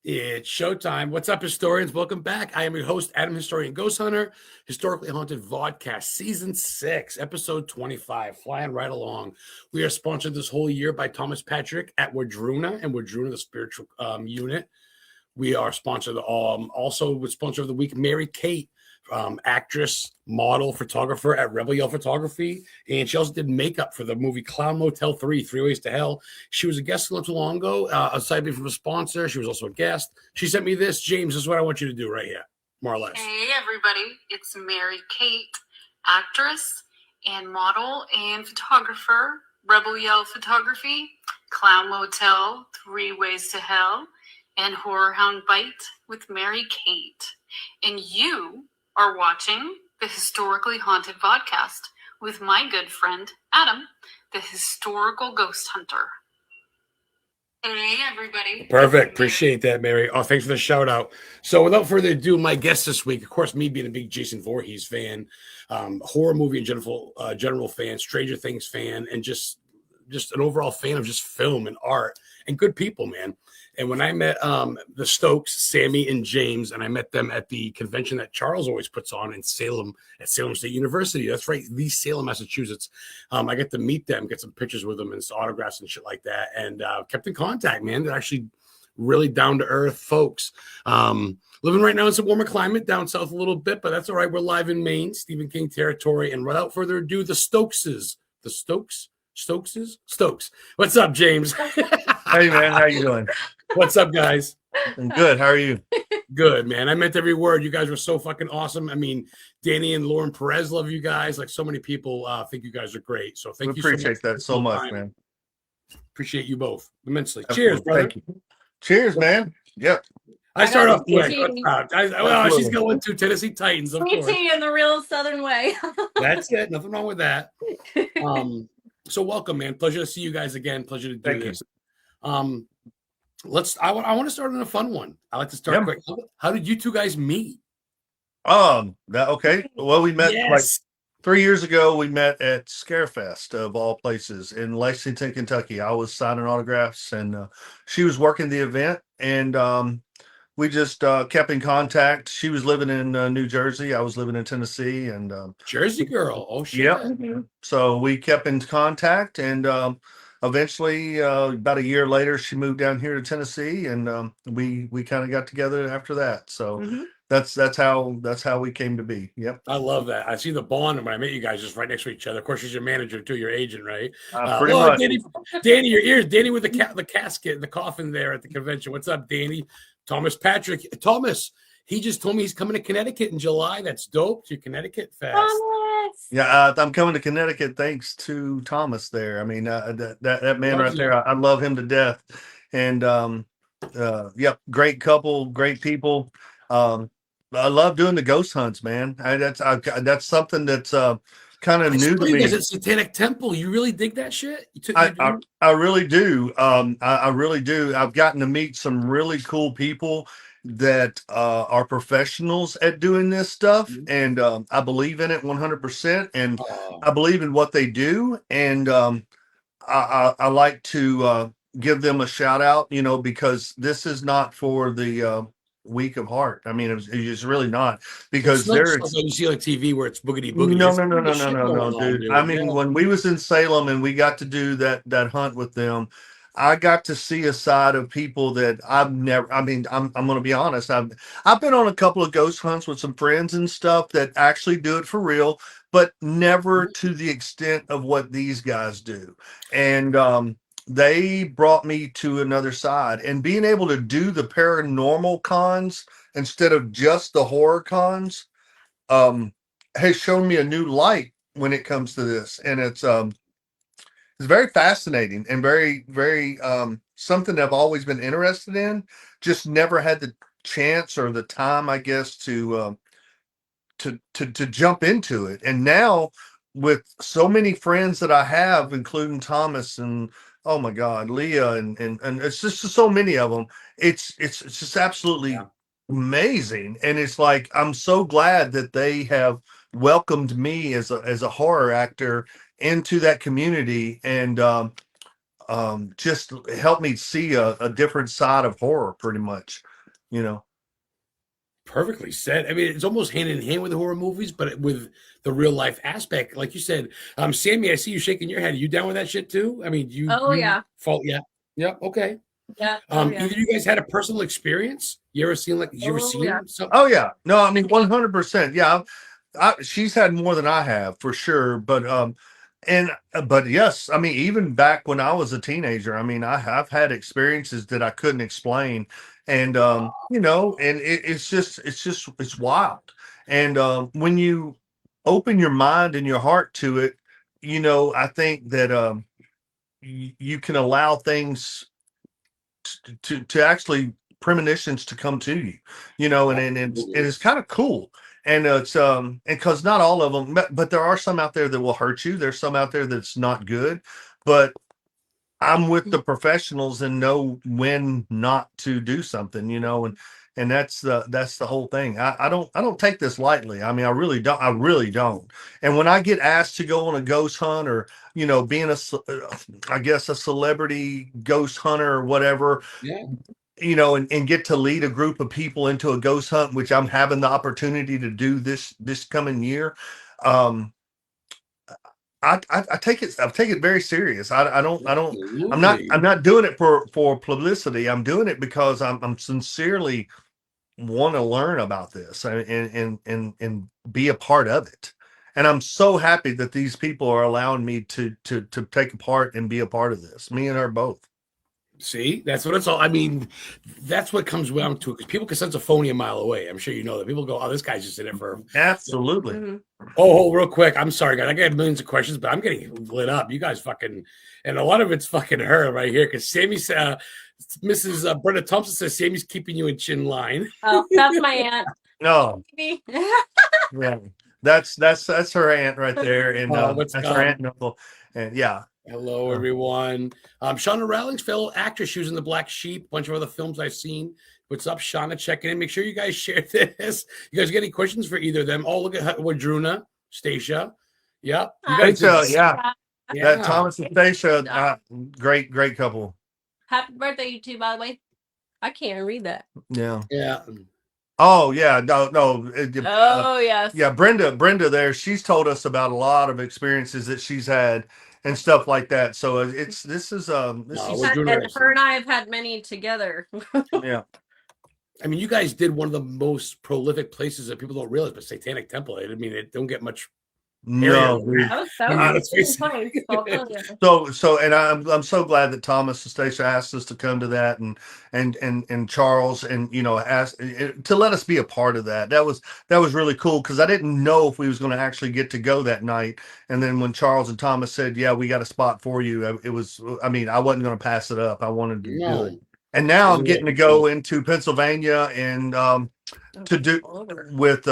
It's showtime. What's up, historians? Welcome back. I am your host, Adam Historian Ghost Hunter, Historically Haunted VODCAST, Season 6, Episode 25, flying right along. We are sponsored this whole year by Thomas Patrick at Wadruna and Wadruna, the spiritual unit. We are sponsored also with sponsor of the week, Mary Kate, actress, model, photographer at Rebel Yell Photography. And she also did makeup for the movie Clown Motel 3, Three Ways to Hell. She was a guest not too long ago, aside from a sponsor. She was also a guest. She sent me this. James, this is what I want you to do right here, more or less. Hey, everybody. It's Mary Kate, actress and model and photographer, Rebel Yell Photography, Clown Motel, Three Ways to Hell, and Horror Hound Bite with Mary Kate. And you are watching the Historically Haunted VODCAST with my good friend, Adam, the Historical Ghost Hunter. Hey, everybody. Perfect. Appreciate that, Mary. Oh, thanks for the shout out. So without further ado, my guest this week, of course, me being a big Jason Voorhees fan, horror movie and general fan, Stranger Things fan, and just an overall fan of just film and art and good people, man. And when I met the Stokes, Sammy and James, and I met them at the convention that Charles always puts on in Salem at Salem State University. That's right, the Salem, Massachusetts. I get to meet them, get some pictures with them and some autographs and shit like that, and kept in contact, man. They're actually really down-to-earth folks. Living right now in some warmer climate, down south a little bit, but that's all right. We're live in Maine, Stephen King territory. And without further ado, the Stokeses. The Stokes? Stokes. What's up, James? Hey, man. How you doing? What's up, guys? I'm good. How are you? Good, man. I meant every word. You guys were so fucking awesome. I mean, Danny and Lauren Perez love you guys. Like so many people think you guys are great. So thank you. Appreciate that so much, man. Appreciate you both immensely. Absolutely. Cheers, brother. Thank you. Cheers, man. Yep. I start off quick. She's going to Tennessee Titans. Tea in the real Southern way. That's it. Nothing wrong with that. So welcome, man. Pleasure to see you guys again. Pleasure to do this. I want to start on a fun one. I like to start quick. How did you two guys meet? Okay. Well, we met like 3 years ago. We met at Scarefest of all places in Lexington, Kentucky. I was signing autographs and she was working the event, and we just kept in contact. She was living in New Jersey. I was living in Tennessee, and Jersey girl. Oh shit. Yeah. So we kept in contact, and eventually, about a year later, she moved down here to Tennessee, and we kind of got together after that. So that's how we came to be. Yep. I love that. I see the bond when I met you guys just right next to each other. Of course, she's your manager too, your agent, right? Pretty much. Danny, your ears. Danny with the casket, the coffin there at the convention. What's up, Danny? Thomas Patrick. Thomas, he just told me he's coming to Connecticut in July. That's dope. To Connecticut fast. Thomas. Yeah, I'm coming to Connecticut thanks to Thomas there. I mean, that man right there, I love him to death. And great couple, great people. I love doing the ghost hunts, man. That's something that's kind of new to me. Is it Satanic Temple? You really dig that shit? I really do. I really do. I've gotten to meet some really cool people that are professionals at doing this stuff, and I believe in it 100%, and I believe in what they do, and I like to give them a shout out, because this is not for the weak of heart. I mean, it's really not, because there's you see on TV where it's boogity. No, dude. I mean, when we was in Salem and we got to do that hunt with them, I got to see a side of people that I've never. I mean, I'm going to be honest. I've been on a couple of ghost hunts with some friends and stuff that actually do it for real, but never to the extent of what these guys do. And they brought me to another side, and being able to do the paranormal cons instead of just the horror cons has shown me a new light when it comes to this. And it's very fascinating and very, very something I've always been interested in, just never had the chance or the time, I guess, to jump into it. And now with so many friends that I have, including Thomas and oh my God, Leah, and it's just so many of them. It's just absolutely amazing, and it's like I'm so glad that they have welcomed me as a horror actor into that community, and just helped me see a different side of horror, pretty much. you know. Perfectly said. I mean, it's almost hand in hand with horror movies, but with the real life aspect, like you said. Sammy, I see you shaking your head. Are you down with that shit too? I mean, Oh yeah. Yeah, okay. Yeah. Oh yeah. Either of you guys had a personal experience? You ever seen something? Oh yeah. No, I mean 100%. Yeah. She's had more than I have for sure, but yes, I mean even back when I was a teenager, I mean I've had experiences that I couldn't explain, and and it's wild, and when you open your mind and your heart to it, I think that you can allow things to actually premonitions to come to you, and it's kind of cool. And it's and because not all of them, but there are some out there that will hurt you. There's some out there that's not good, but I'm with the professionals and know when not to do something, and that's the whole thing. I don't take this lightly. I mean, I really don't. And when I get asked to go on a ghost hunt, or being I guess a celebrity ghost hunter or whatever, Yeah. and get to lead a group of people into a ghost hunt, which I'm having the opportunity to do this coming year. I take it very serious. I'm not doing it for publicity. I'm doing it because I'm sincerely want to learn about this and be a part of it. And I'm so happy that these people are allowing me to take a part and be a part of this. Me and her both. See, that's what it's all. I mean, that's what comes down to it, because people can sense a phony a mile away. I'm sure you know that. People go, "Oh, this guy's just in it for." Absolutely. Mm-hmm. Oh, real quick. I'm sorry, guys. I got millions of questions, but I'm getting lit up. You guys and a lot of it's fucking her right here, because Sammy's, Mrs. Brenda Thompson says Sammy's keeping you in chin line. Oh, that's my aunt. No. Yeah. That's her aunt right there, and that's her aunt and uncle, and yeah. Hello, everyone. Shauna Rowling's fellow actress. She was in The Black Sheep, a bunch of other films I've seen. What's up, Shauna? Checking in. Make sure you guys share this. You guys get any questions for either of them? Oh, look at Wadruna, Stacia. Yep. You guys yeah. That Thomas and Stacia, great couple. Happy birthday, you two, by the way. I can't read that. Yeah. Yeah. Oh yeah, no. Oh yes. Yeah, Brenda there, she's told us about a lot of experiences that she's had and stuff like that. So and her and I have had many together. Yeah. I mean, you guys did one of the most prolific places that people don't realize, but Satanic Temple. I mean, it don't get much. No, so and I'm so glad that Thomas and Stacia asked us to come to that, and Charles, and asked to let us be a part of that. That was really cool, because I didn't know if we was going to actually get to go that night. And then when Charles and Thomas said, "Yeah, we got a spot for you," I wasn't going to pass it up. I wanted to do it. And now I'm getting to go into Pennsylvania and to do with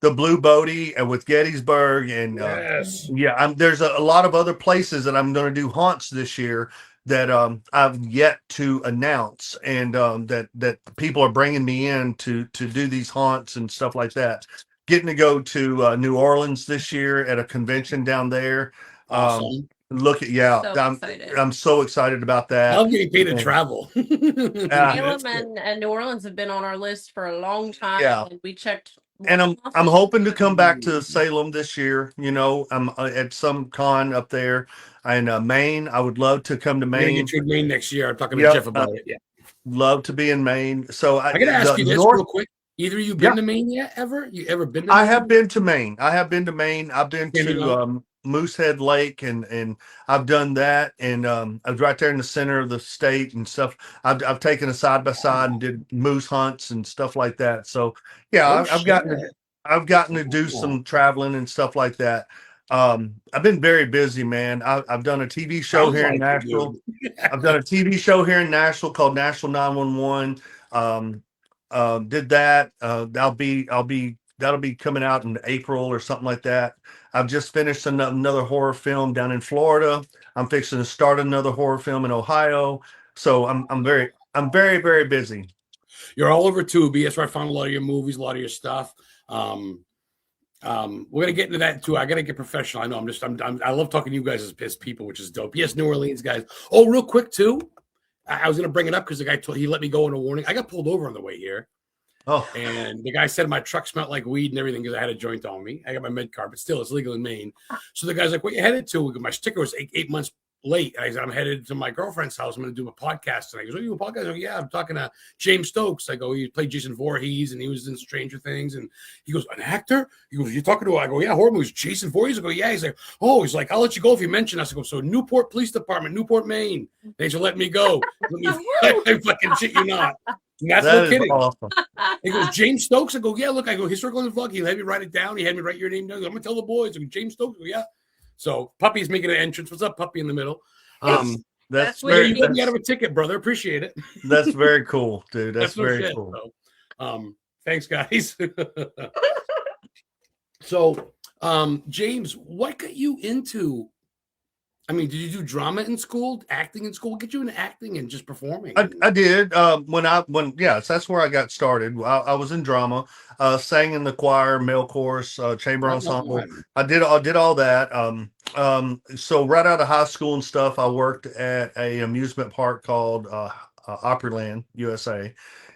the Blue Bodie, and with Gettysburg, and there's a lot of other places that I'm going to do haunts this year that I've yet to announce, and that people are bringing me in to do these haunts and stuff like that. Getting to go to New Orleans this year at a convention down there. Awesome. I'm so excited about that. I'm getting paid to travel. Salem and New Orleans have been on our list for a long time. Yeah. And we checked. And I'm hoping to come back to Salem this year. I'm at some con up there in Maine. I would love to come to Maine. Get you in Maine next year. I'm talking to Jeff about it. Yeah, love to be in Maine. So I got to ask you this real quick. Either of you been to Maine yet? Ever? You ever been to Maine? I have been to Maine. I've been to Moosehead Lake, and I've done that, and I was right there in the center of the state and stuff. I've taken a side by side and did moose hunts and stuff like that. So yeah, I've gotten to do some traveling and stuff like that. I've been very busy, man. I've done a TV show here in Nashville. I've done a TV show here in Nashville called Nashville 911. Did that. That'll be coming out in April or something like that. I've just finished another horror film down in Florida. I'm fixing to start another horror film in Ohio. So I'm very, very busy. You're all over Tubi. That's where I found a lot of your movies, a lot of your stuff. We're gonna get into that too. I gotta get professional. I know. I love talking to you guys as people, which is dope. Yes, New Orleans guys. Oh, real quick too. I was going to bring it up because the guy he let me go on a warning. I got pulled over on the way here. Oh, And the guy said my truck smelled like weed and everything because I had a joint on me. I got my med card, but still, it's legal in Maine. So the guy's like, "What you headed to?" My sticker was eight months late. I said, "I'm headed to my girlfriend's house. I'm going to do a podcast." And I goes, "Oh, you do a podcast?" I go, "Yeah, I'm talking to James Stokes." I go, "He played Jason Voorhees and he was in Stranger Things." And he goes, "An actor?" He goes, "You talking to?" I go, "Yeah, horror movies." Jason Voorhees. I go, "Yeah." He's like, "Oh," he's like, "I'll let you go if you mention us." I go, "So Newport Police Department, Newport, Maine. They should let me go." I fucking shit you not. And that's that no is kidding. awesome. He goes, "James Stokes." I go, "Yeah, look." I go, "Historical in the vlog." He had me write it down. He had me write your name down. I'm gonna tell the boys. I go, "James Stokes." I go, "Yeah." So Puppy's making an entrance. What's up, Puppy in the middle? That's what very You let me out of a ticket, brother. Appreciate it. that's very cool, dude. That's No very shit. cool. So, thanks, guys. So, James, what got you into? I mean, did you do drama in school, acting in school? What got you into acting and just performing? I did yes, that's where I got started. I was in drama, sang in the choir, male chorus, chamber Right ensemble. on. I did all that. So right out of high school and stuff, I worked at a amusement park called Opryland USA,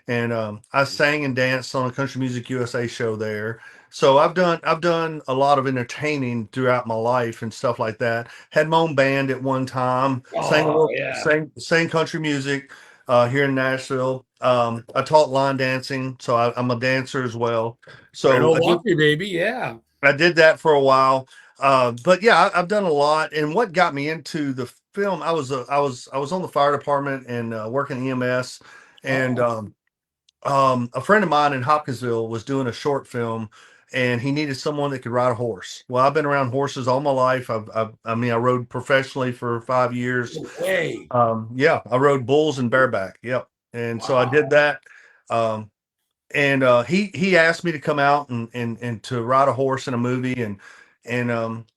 and I sang and danced on a Country Music USA show there. So I've done a lot of entertaining throughout my life and stuff like that. Had my own band at one time, Oh yeah. sang country music here in Nashville. I taught line dancing, so I'm a dancer as well. Right So on, Walkie, baby. Yeah. I did that for a while. But yeah, I've done a lot. And what got me into the film, I was on the fire department and working EMS, and Oh, a friend of mine in Hopkinsville was doing a short film, and he needed someone that could ride a horse. Well, I've been around horses all my life. I mean, I rode professionally for 5 years. no way. Yeah, I rode bulls and bareback. Yep. And so I did Wow. that. Um, and he asked me to come out and to ride a horse in a movie, and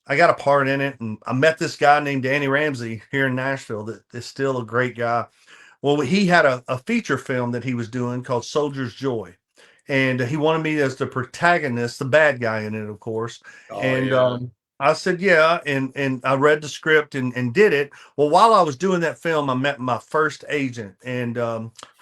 I got a part in it, and I met this guy named Danny Ramsey here in Nashville that is still a great guy. Well, he had a feature film that he was doing called Soldier's Joy, and he wanted me as the protagonist, the bad guy in it, of course. Oh And yeah. I said, yeah, and I read the script and did it. Well, while I was doing that film, I met my first agent, and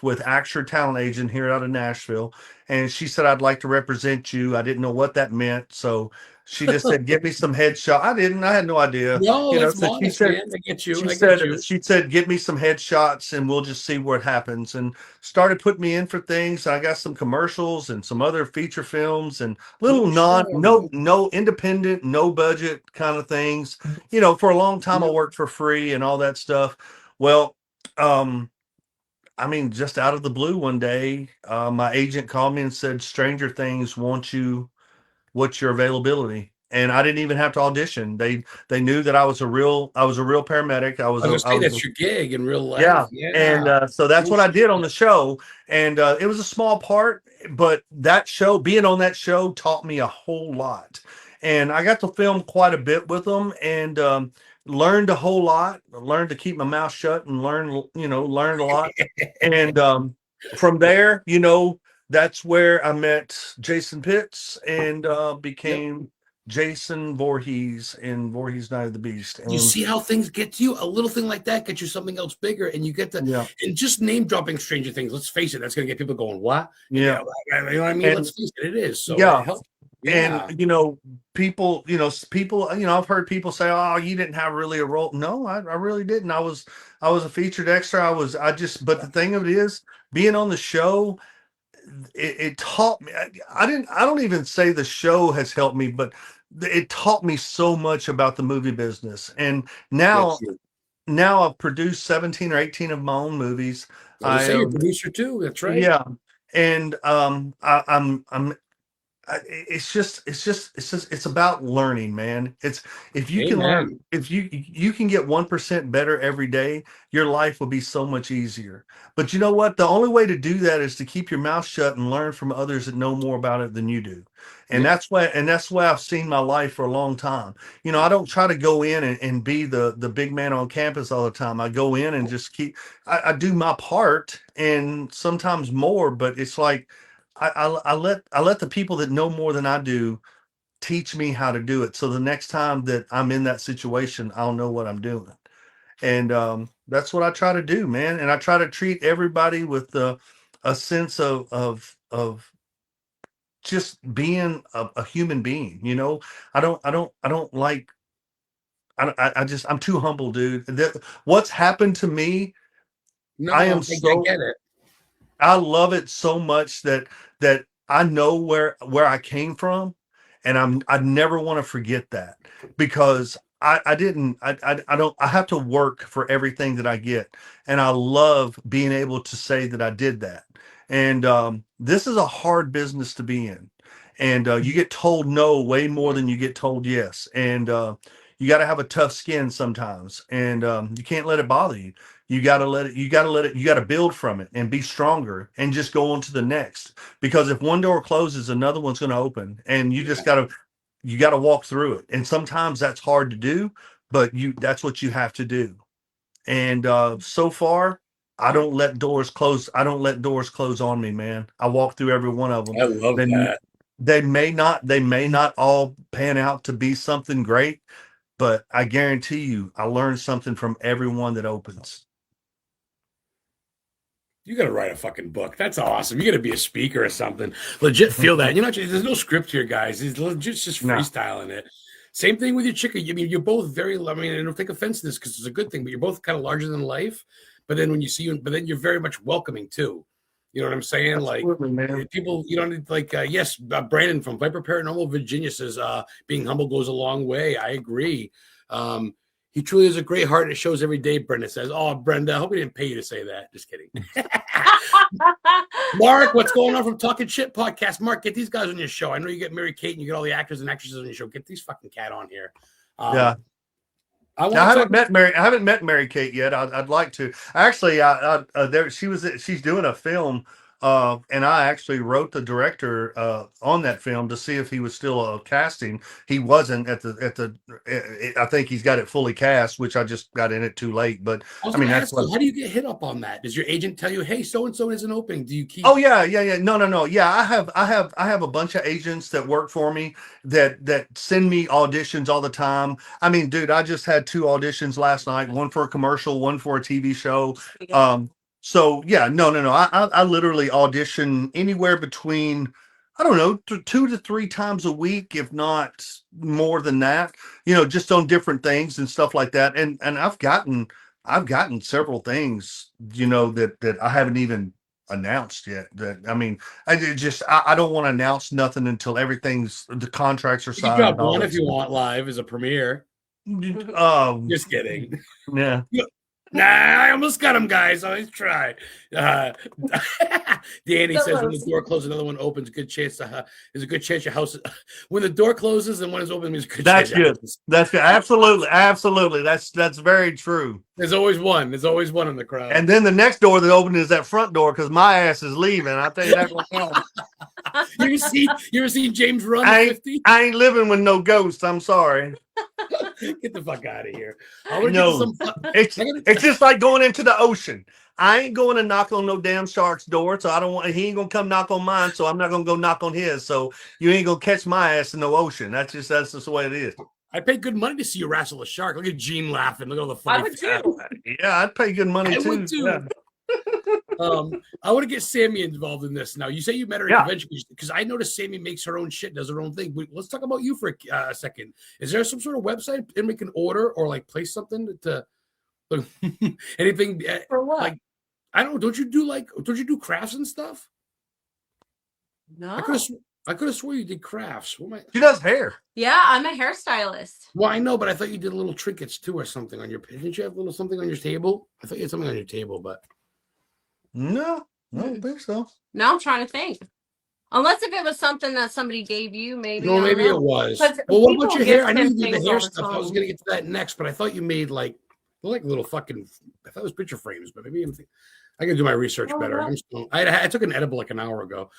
with Acture Talent Agent here out of Nashville, and she said, "I'd like to represent you." I didn't know what that meant, so she just said, "Give me some headshot." I didn't. I had no idea, No, you know. that's So modest, man. I get you. she I get said you. she said "Get me some headshots and we'll just see what happens," and started putting me in for things. I got some commercials and some other feature films and little No shit. no independent, no budget kind of things. You know, for a long time I worked for free and all that stuff. Well, um I mean, just out of the blue one day, my agent called me and said, "Stranger Things wants you. What's your availability?" And I didn't even have to audition. They knew that I was a real paramedic. I was gonna say that's your gig in real life. Yeah. Yeah. And so that's No what I did on shit. the show. And it was a small part, but that show, being on that show, taught me a whole lot. And I got to film quite a bit with them, and learned a whole lot. Learned to keep my mouth shut and learned a lot. And from there, that's where I met Jason Pitts and Yep. became Jason Voorhees in Voorhees Night of the Beast. You And see how things get to you? A little thing like that gets you something else bigger, and you get yeah, and just name dropping Stranger Things. Let's face it, that's gonna get people going, "What?" yeah. You know what I mean? And Let's face it, it is. So it yeah, helps. and Yeah. people, I've heard people say, "Oh, you didn't have really a role." No, I really didn't. I was a featured extra. But the thing of it is, being on the show, it taught me. I don't even say the show has helped me, but it taught me so much about the movie business. And Yes, now, you. now I've produced 17 or 18 of my own movies. I was gonna I say you're a producer too. That's right. Yeah, and I'm it's about learning, man. It's if you can learn, Amen. if you can get 1% better every day, your life will be so much easier. But you know what? The only way to do that is to keep your mouth shut and learn from others that know more about it than you do. And Yeah. that's why I've seen my life for a long time. I don't try to go in and be the big man on campus all the time. I go in and just I do my part and sometimes more, but it's like I let the people that know more than I do teach me how to do it. So the next time that I'm in that situation, I'll know what I'm doing. And that's what I try to do, man. And I try to treat everybody with a sense of just being a human being. You know, I don't like. I just I'm too humble, dude. What's happened to me, No, I am I so get it. I love it so much that I know where I came from, and I never want to forget that, because I didn't I don't I have to work for everything that I get, and I love being able to say that I did that. And this is a hard business to be in, and you get told no way more than you get told yes, and you got to have a tough skin sometimes, and you can't let it bother you. You got to let it, you got to build from it and be stronger and just go on to the next. Because if one door closes, another one's going to open, and you got to walk through it. And sometimes that's hard to do, but that's what you have to do. And so far, I don't let doors close. I don't let doors close on me, man. I walk through every one of them. I love They, that. they may not all pan out to be something great, but I guarantee you, I learned something from every one that opens. You got to write a fucking book. That's awesome. You got to be a speaker or something. Legit feel that. You know, there's no script here, guys. It's legit just No. freestyling it. Same thing with your chick. I mean, you're both very, I mean, I don't take offense to this because it's a good thing, but you're both kind of larger than life. But then when you see you, but then you're very much welcoming too. You know what I'm saying? Absolutely, Like man. people, you know, like, yes, Brandon from Viper Paranormal Virginia says, being humble goes a long way. I agree. He truly has a great heart, and it shows every day, Brenda says. Oh, Brenda, I hope we didn't pay you to say that. Just kidding. Mark, what's going on from Talking Shit Podcast? Mark, get these guys on your show. I know you get Mary Kate and you get all the actors and actresses on your show. Get these fucking cat on here. Yeah. I haven't met Mary Kate yet. I'd like to. Actually, she's doing a film, and I actually wrote the director on that film to see if he was still casting. He wasn't I think he's got it fully cast, which I just got in it too late. But I was I mean, going to that's ask you, how do you get hit up on that? Does your agent tell you, hey, so and so is an opening? Do you keep? Oh yeah. No. Yeah, I have a bunch of agents that work for me that send me auditions all the time. I mean, dude, I just had 2 auditions last night, one for a commercial, one for a TV show. So yeah, no. I literally audition anywhere between, I don't know, 2 to 3 times a week, if not more than that. You know, just on different things and stuff like that. And I've gotten several things, you know, that I haven't even announced yet. That I mean, I don't want to announce nothing until the contracts are You can signed drop and all one that if you stuff. want live as a premiere. Just kidding. Yeah. Nah, I almost got him, guys. Always try. Danny says when the door closes, another one opens. A good chance. There's a good chance your house. When the door closes and one is open, there's a good That's chance. good. That's good. Absolutely. That's very true. There's always one. There's always one in the crowd. And then the next door that opens is that front door, because my ass is leaving. I'll tell you that right now. You ever see James run 50? I ain't living with no ghosts. I'm sorry. Get the fuck out of here. No, it's just like going into the ocean. I ain't going to knock on no damn shark's door, so I don't want. He ain't gonna come knock on mine, so I'm not gonna go knock on his. So you ain't gonna catch my ass in the ocean. That's just the way it is. I pay good money to see you wrestle a shark. Look at Gene laughing. Look at all the funny. I would too. Yeah, I'd pay good money too. Would too. Yeah. I want to get Sammy involved in this now. You say you met her at a convention because I noticed Sammy makes her own shit, does her own thing. Let's talk about you for a second. Is there some sort of website and we can order or like place something to anything For what? like I don't know. Don't you do crafts and stuff? No. I could have swore you did crafts. She does hair. Yeah, I'm a hairstystylist. Well, I know, but I thought you did little trinkets too or something on your. Didn't you have little something on your table? I thought you had something on your table, but no, I don't think so. Now I'm trying to think. Unless if it was something that somebody gave you, maybe. No, maybe it was. Well, what about your hair? I know you did the hair stuff. I was gonna get to that next, but I thought you made like little fucking. I thought it was picture frames, but maybe I can do my research better. I took an edible like an hour ago.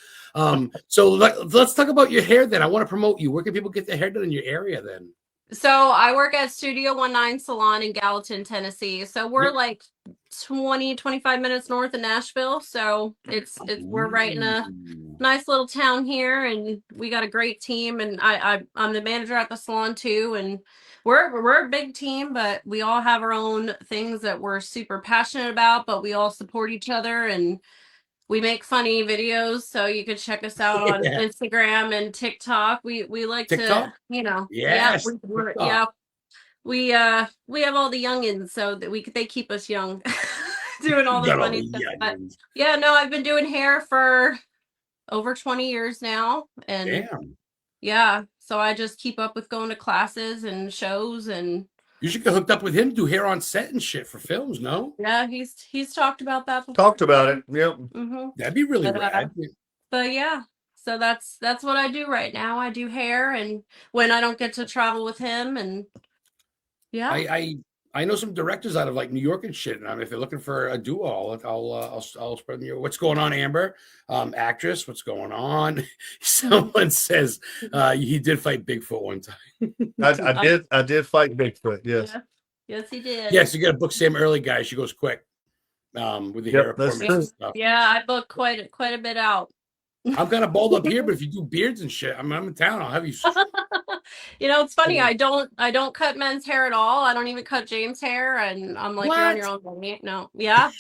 So let's talk about your hair then. I want to promote you. Where can people get their hair done in your area then? So I work at Studio 19 Salon in Gallatin, Tennessee. So we're like 25 minutes north of Nashville. So we're right in a nice little town here, and we got a great team. And I'm the manager at the salon too. And we're a big team, but we all have our own things that we're super passionate about, but we all support each other and we make funny videos, so you can check us out on Yeah. Instagram and TikTok. We like to, TikTok? yeah, Yes. yeah, we have all the youngins, so that they keep us young, doing all the Got all funny the stuff. But youngins. yeah, no, I've been doing hair for over 20 years now, and Damn. yeah, so I just keep up with going to classes and shows, and You should get hooked up with him, do hair on set and shit for films, no? yeah, he's talked about that before. Talked about it. Yep. Mm-hmm. That'd be really rad. But yeah, so that's what I do right now. I do hair, and when I don't get to travel with him, and yeah, I know some directors out of like New York and shit. And if they're looking for a duo, I'll spread them your. What's going on, Amber? Actress, what's going on? Someone says he did fight Bigfoot one time. I did fight Bigfoot. Yes. yeah. Yes, he did. Yes, you got to book Sam early, guys. She goes quick. With the hair appointments and stuff. Yeah, I booked quite a bit out. I'm kind of bald up here, but if you do beards and shit, I'm in town. I'll have you. It's funny. I don't cut men's hair at all. I don't even cut James' hair, and I'm like, you're on your own, buddy. No, yeah.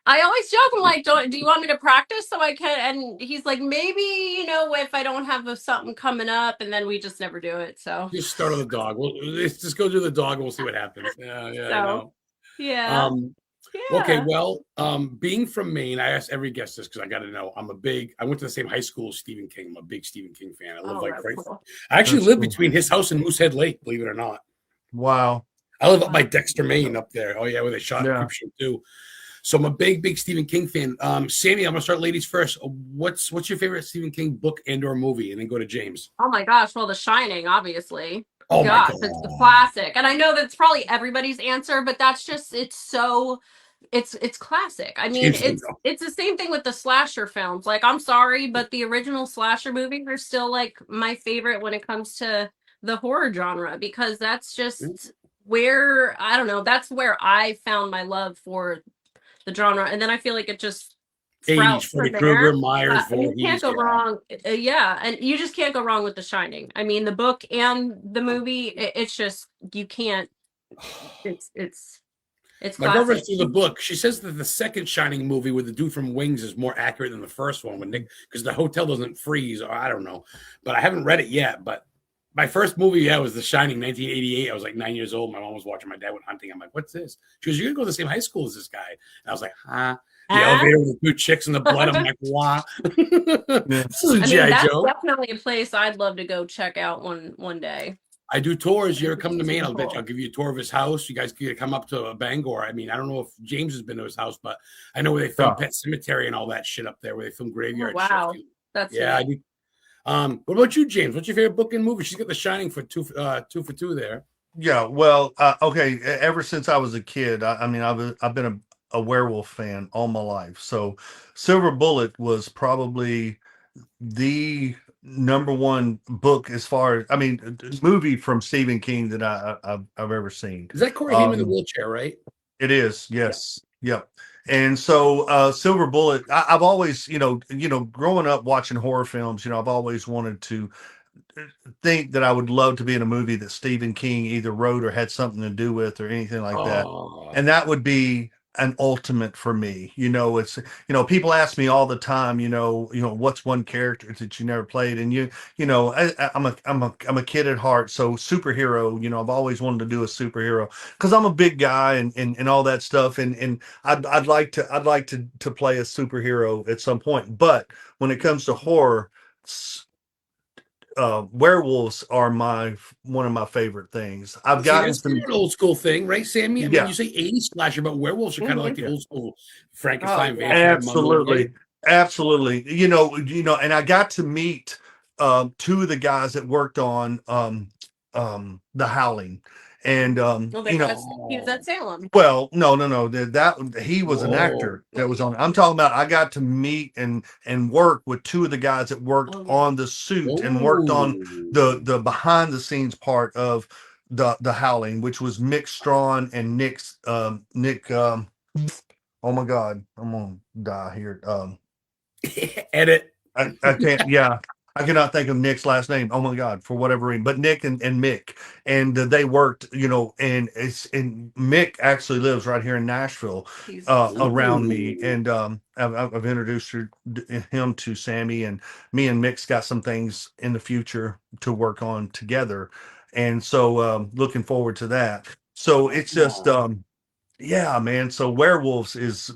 I always joke, I'm like, do you want me to practice so I can? And he's like, maybe, if I don't have something coming up, and then we just never do it. So Just start on the dog. Let's just go do the dog and we'll see what happens. Yeah, so, I know. Yeah. Yeah. Okay, well, being from Maine, I ask every guest this because I got to know. I went to the same high school as Stephen King. I'm a big Stephen King fan. I live cool. I actually live between his house and Moosehead Lake, believe it or not. Wow. I live up by Dexter, Maine, up there. Oh yeah, where they shot Creepshow too. So I'm a big Stephen King fan. Sammy, I'm gonna start ladies first. What's your favorite Stephen King book and/or movie, and then go to James. Oh my gosh! Well, The Shining, obviously. Oh gosh, my God. It's the classic, and I know that's probably everybody's answer, but that's just it's classic. I mean, it's the same thing with the slasher films. Like, I'm sorry, but the original slasher movies are still like my favorite when it comes to the horror genre, because that's just where, I don't know, that's where I found my love for the genre, and then I feel like it just sprouts from there. Krueger, Myers, you can't go wrong. Yeah, and you just can't go wrong with The Shining. I mean, the book and the movie, it's just, you can't. It's my girlfriend through the book. She says that the second Shining movie with the dude from Wings is more accurate than the first one with Nick, because the hotel doesn't freeze, or I don't know, but I haven't read it yet. But my first movie, was The Shining, 1988. I was like 9 years old. My mom was watching. My dad went hunting. I'm like, what's this? She goes, you're gonna go to the same high school as this guy. And I was like, huh? The elevator with the two chicks in the blood. I'm like, wow. This is a G.I. Joe. That's definitely a place I'd love to go check out one day. I do tours. You ever come to Maine? I'll give you a tour of his house. You guys can come up to Bangor. I mean, I don't know if James has been to his house, but I know where they filmed Pet Cemetery and all that shit up there, where they filmed Graveyard. Wow, that's I do. What about you, James? What's your favorite book and movie? She's got The Shining for two for two there. Yeah, well, okay. Ever since I was a kid, I've been a werewolf fan all my life. So, Silver Bullet was probably the number one book as far as movie from Stephen King that I've ever seen. Is that Corey Haim in the wheelchair, right? It is, yes. Yep. And so Silver Bullet, I've always, growing up watching horror films, I've always wanted to think that I would love to be in a movie that Stephen King either wrote or had something to do with or anything like that. And that would be an ultimate for me. It's, people ask me all the time, what's one character that you never played? And I'm a kid at heart. So superhero, I've always wanted to do a superhero because I'm a big guy and all that stuff. And I'd like to play a superhero at some point. But when it comes to horror, werewolves are one of my favorite things. I've gotten some an old school thing, right, Sammy? I mean, you say 80s slasher, but werewolves are kind of like the old school Frankenstein vampire. Absolutely. And I got to meet two of the guys that worked on The Howling. And he was at Salem. Well, no. That he was an actor that was on. I'm talking about I got to meet and work with two of the guys that worked on the suit and worked on the behind the scenes part of the Howling, which was Mick Strawn and Nick. Oh my God, I'm gonna die here. Edit. I can't. Yeah. I cannot think of Nick's last name. Oh my God, for whatever reason, but Nick and Mick, and they worked, and Mick actually lives right here in Nashville, around me, and I've introduced him to Sammy, and me and Mick's got some things in the future to work on together, and so looking forward to that. So it's just, yeah, man. So werewolves is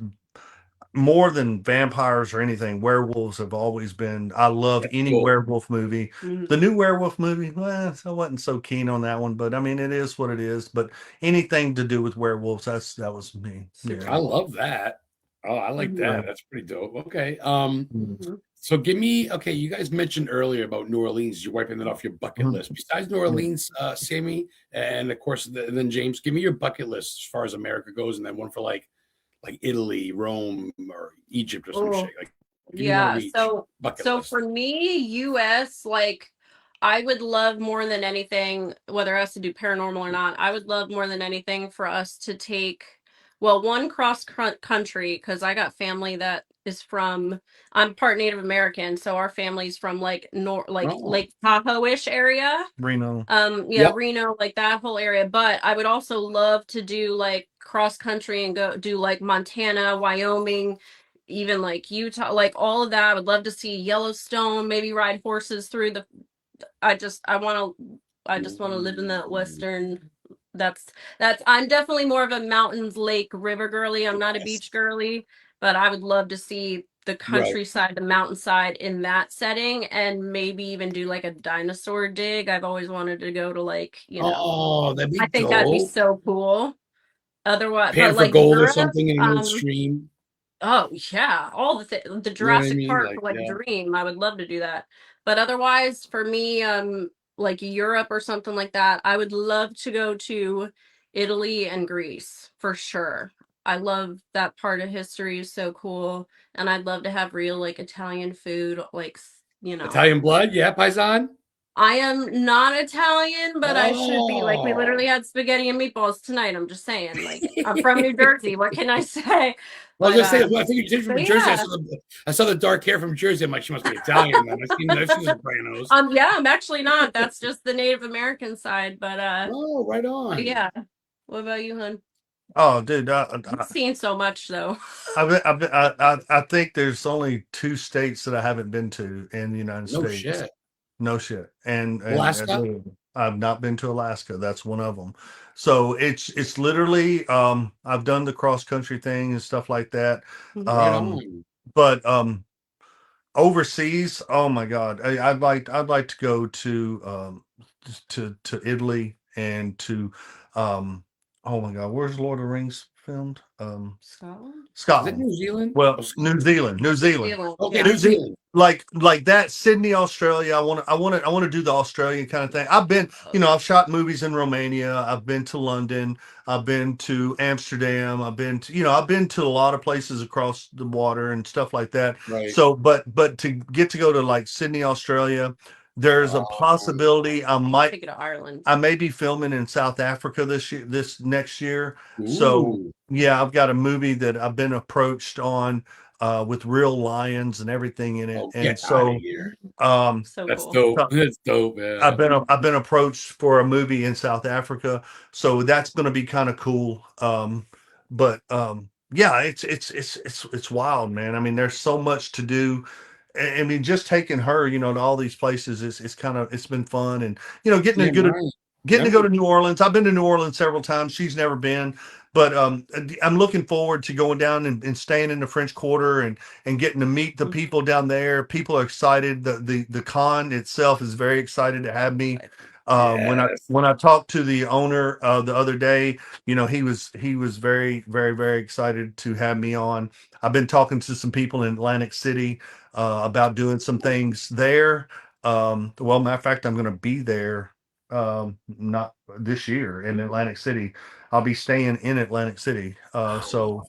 more than vampires or anything. Werewolves have always been. I love any werewolf movie. The new werewolf movie, well, I wasn't so keen on that one, but I mean, it is what it is. But anything to do with werewolves, that was me. Yeah. I love that. Oh, I like that. That's pretty dope. Okay. So give me, okay, you guys mentioned earlier about New Orleans. You're wiping that off your bucket list. Besides New Orleans, Sammy, and of course, then James, give me your bucket list as far as America goes, and then one for like Italy, Rome, or Egypt or some shit. Like, yeah. So for me, US, like, I would love more than anything, whether it has to do paranormal or not, I would love more than anything for us to take, well, one cross country, because I got family that is from, I'm part Native American, so our family's from like Lake Tahoe-ish area. Reno. Reno, like that whole area. But I would also love to do like cross country and go do like Montana, Wyoming, even like Utah, like all of that. I would love to see Yellowstone, maybe ride horses through the I just want to live in that western. That's I'm definitely more of a mountains, lake, river girly. I'm not a beach girly, but I would love to see the countryside, the mountainside in that setting, and maybe even do like a dinosaur dig. I've always wanted to go to like, that'd be I think dope. that'd be so cool. Otherwise, Pan but for like gold Europe, or something in an stream. Oh yeah, all the Jurassic Park dream. I would love to do that. But otherwise, for me, like Europe or something like that, I would love to go to Italy and Greece for sure. I love that part of history is so cool, and I'd love to have real like Italian food, like Italian blood, yeah, paisan. I am not Italian, but I should be. Like, we literally had spaghetti and meatballs tonight. I'm just saying. Like, I'm from New Jersey. What can I say? Well, I was gonna say, I think you're from Jersey. Yeah. I saw the dark hair from Jersey. I'm like, she must be Italian. Man. I've seen the Sopranos. Yeah, I'm actually not. That's just the Native American side. But oh, right on. Yeah. What about you, hun? Oh, dude, I've seen so much though. I think there's only 2 states that I haven't been to in the United States. Shit. No shit. And Alaska? I've not been to Alaska. That's one of them. So it's literally, I've done the cross country thing and stuff like that. Right on. But overseas, oh my God, I'd like to go to Italy and to oh my God, where's Lord of the Rings filmed? Scotland. Scotland. Is it New Zealand? Well, New Zealand. Okay, New Zealand. Like that, Sydney, Australia. I want to do the Australian kind of thing. I've been, I've shot movies in Romania. I've been to London. I've been to Amsterdam. I've been to a lot of places across the water and stuff like that. Right. So, but to get to go to like Sydney, Australia, there's a possibility I might take it to Ireland. I may be filming in South Africa this next year. Ooh. So yeah, I've got a movie that I've been approached on with real lions and everything in it. And so that's cool. Dope. That's dope, man. I've been approached for a movie in South Africa. So that's going to be kind of cool. Yeah, it's wild, man. I mean, there's so much to do. I mean, just taking her, to all these places it's been fun, and getting to go to New Orleans. I've been to New Orleans several times. She's never been, but I'm looking forward to going down and staying in the French Quarter and getting to meet the people down there. People are excited. The con itself is very excited to have me. When I talked to the owner the other day, he was very, very, very excited to have me on. I've been talking to some people in Atlantic City about doing some things there. Well, matter of fact, I'm going to be there not this year in Atlantic City. I'll be staying in Atlantic City. So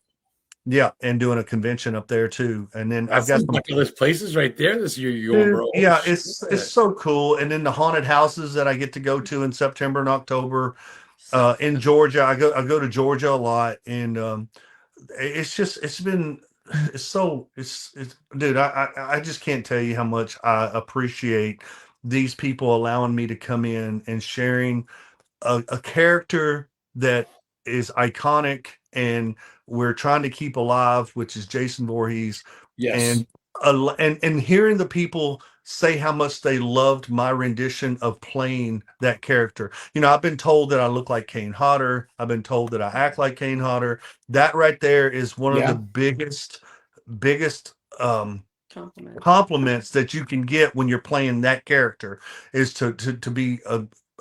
yeah, and doing a convention up there too. And then I've got some bucket list places right there this year. You're going, bro. Yeah, it's so cool. And then the haunted houses that I get to go to in September and October in Georgia. I go to Georgia a lot, and it's been dude, I just can't tell you how much I appreciate these people allowing me to come in and sharing a character that is iconic and we're trying to keep alive, which is Jason Voorhees, Yes. and and hearing the people say how much they loved my rendition of playing that character. You know, I've been told that I look like Kane Hodder. I've been told that I act like Kane Hodder. That right there is one of the Yeah. biggest Compliment. compliments that you can get when you're playing that character is to be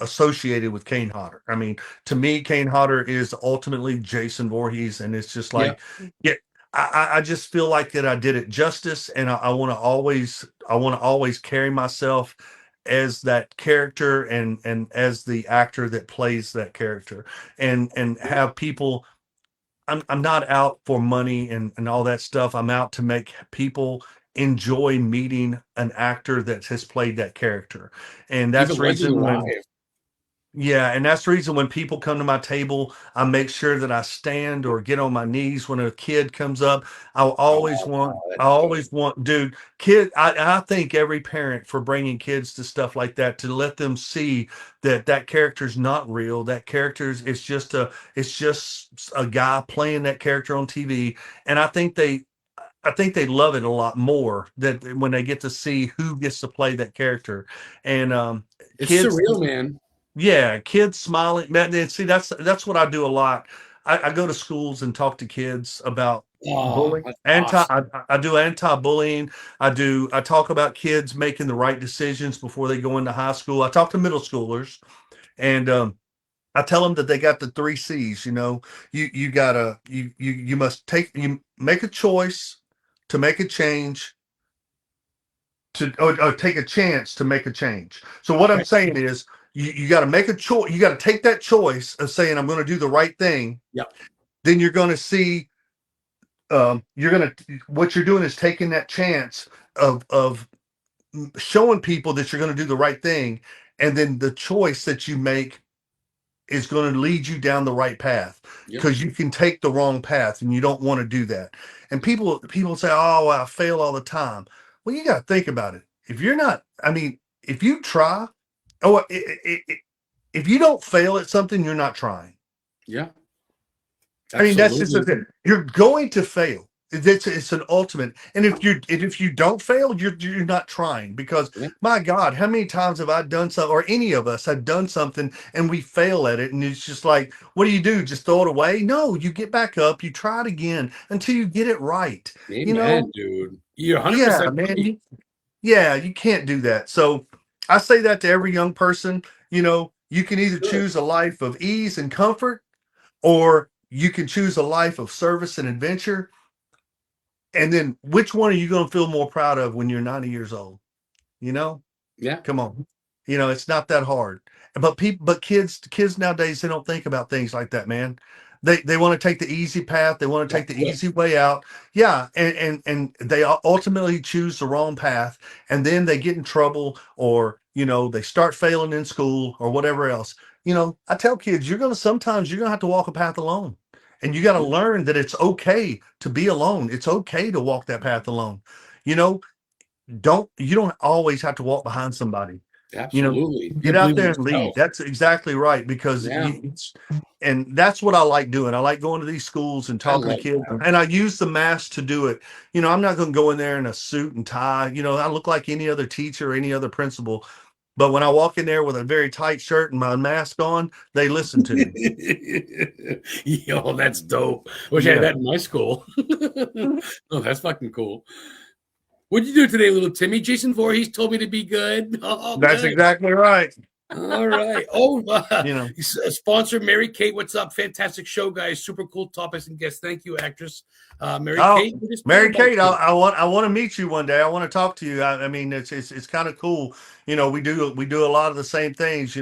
associated with Kane Hodder. I mean, to me, Kane Hodder is ultimately Jason Voorhees, and it's just Yeah. like, yeah, I just feel like that I did it justice, and I want to always carry myself as that character and as the actor that plays that character, and have people. I'm not out for money and all that stuff. I'm out to make people enjoy meeting an actor that has played that character. And that's Even the Legend reason when Alive. yeah, and that's the reason when people come to my table, I make sure that I stand or get on my knees when a kid comes up. I That's dope. always want, dude, kid. I thank every parent for bringing kids to stuff like that to let them see that that character's not real. That character's it's just a guy playing that character on TV, and I think they love it a lot more that when they get to see who gets to play that character, and It's kids. surreal, man. Yeah, kids smiling. Man, and see, that's what I do a lot. I go to schools and talk to kids about Oh, bullying. that's awesome. I do anti-bullying. I talk about kids making the right decisions before they go into high school. I talk to middle schoolers, and I tell them that they got the three C's. You know, you gotta you must you make a choice to make a change or take a chance to make a change. So what I'm Okay. saying is you got to make a choice. You got to take that choice of saying, I'm going to do the right thing. Yep. Then you're going to see, what you're doing is taking that chance of showing people that you're going to do the right thing. And then the choice that you make is going to lead you down the right path Yep. because you can take the wrong path and you don't want to do that. And people say, "Oh, I fail all the time." Well, you got to think about it. If you're not, I mean, if you try, oh, if you don't fail at something, you're not trying. Yeah. I mean, that's just the Absolutely. thing. You're going to fail. It's an ultimate. And if you don't fail, you're not trying because Yeah. my God, how many times have I done something or any of us have done something and we fail at it and it's just like, what do you do? Just throw it away? No, you get back up, you try it again until you get it right. You know? Amen, dude. You're Yeah, 100% man. right. Yeah, you can't do that. So I say that to every young person, you can either Good. choose a life of ease and comfort or you can choose a life of service and adventure. And then which one are you going to feel more proud of when you're 90 years old? You know, Yeah. come on. It's not that hard. But kids nowadays, they don't think about things like that, man. They want to take the easy path. They want to Yeah. take the Quick. easy way out. Yeah. And they ultimately choose the wrong path. And then they get in trouble or, they start failing in school or whatever else. I tell kids, sometimes you're going to have to walk a path alone. And you got to Yeah. learn that it's okay to be alone. It's okay to walk that path alone. You know, you don't always have to walk behind somebody. Absolutely. You Get can out believe in there and lead. yourself. That's exactly right because Yeah. and that's what I like doing. I like going to these schools and I talking to love kids, that. and I use the mask to do it. I'm not going to go in there in a suit and tie. I look like any other teacher or any other principal. But when I walk in there with a very tight shirt and my mask on, they listen to me. Yo, that's dope. Wish I had Yeah. that in my school. Oh, that's fucking cool. What'd you do today, little Timmy? Jason Voorhees told me to be good. Oh, That's good. exactly right. All right. Oh, You know. sponsor Mary Kate. What's up? Fantastic show, guys. Super cool topics and guests. Thank you, actress. Mary Oh, Kate. We just spoke Mary about Kate, you. I want to meet you one day. I want to talk to you. I mean, it's kind of cool. We do a lot of the same things. A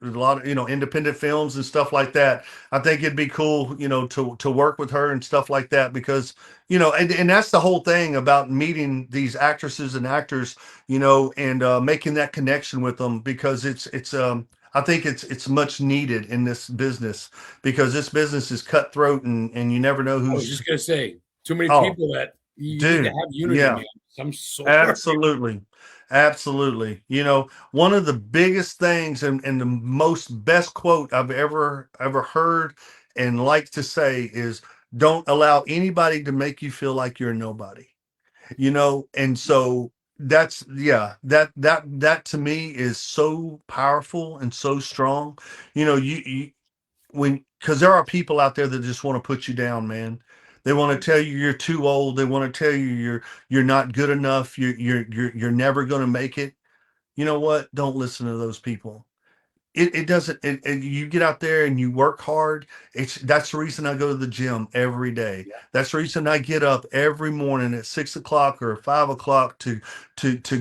lot of independent films and stuff like that. I think it'd be cool, to work with her and stuff like that because and that's the whole thing about meeting these actresses and actors, and making that connection with them because it's I think it's much needed in this business because this business is cutthroat and you never know I was who's just gonna say too many Oh, people that you need to dude, have unity, yeah. man. Some sort. Absolutely. Absolutely. You know, one of the biggest things and the most best quote I've ever heard and like to say is don't allow anybody to make you feel like you're nobody. You know, and so that's yeah, that to me is so powerful and so strong. You know, you when because there are people out there that just want to put you down, man. They want to tell you you're too old. They want to tell you you're not good enough. You're never going to make it. You know what? Don't listen to those people. It doesn't. You get out there and you work hard. That's the reason I go to the gym every day. Yeah. That's the reason I get up every morning at 6 o'clock or 5 o'clock to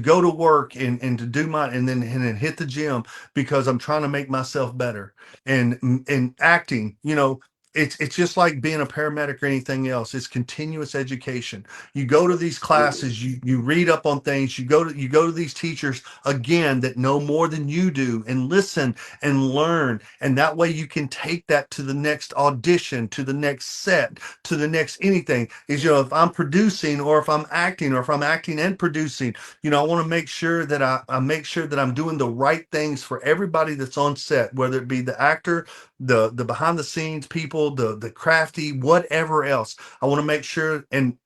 go to work and to do my and then hit the gym because I'm trying to make myself better. And acting, you know, it's just like being a paramedic or anything else. It's continuous education. You go to these classes, you read up on things, you go to these teachers again that know more than you do and listen and learn. And that way you can take that to the next audition, to the next set, to the next anything. Is, you know, if I'm producing or if I'm acting or if I'm acting and producing, you know, I want to make sure that I make sure that I'm doing the right things for everybody that's on set, whether it be the actor, the behind the scenes people, the crafty, whatever else. I want to make sure and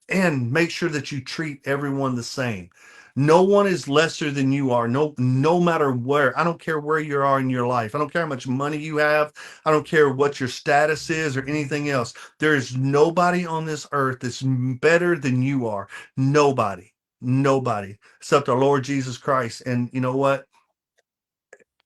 make sure that you treat everyone the same. No one is lesser than you are. No matter where. I don't care where you are in your life. I don't care how much money you have. I don't care what your status is or anything else. There is nobody on this earth that's better than you are. Nobody except our Lord Jesus Christ. And you know what?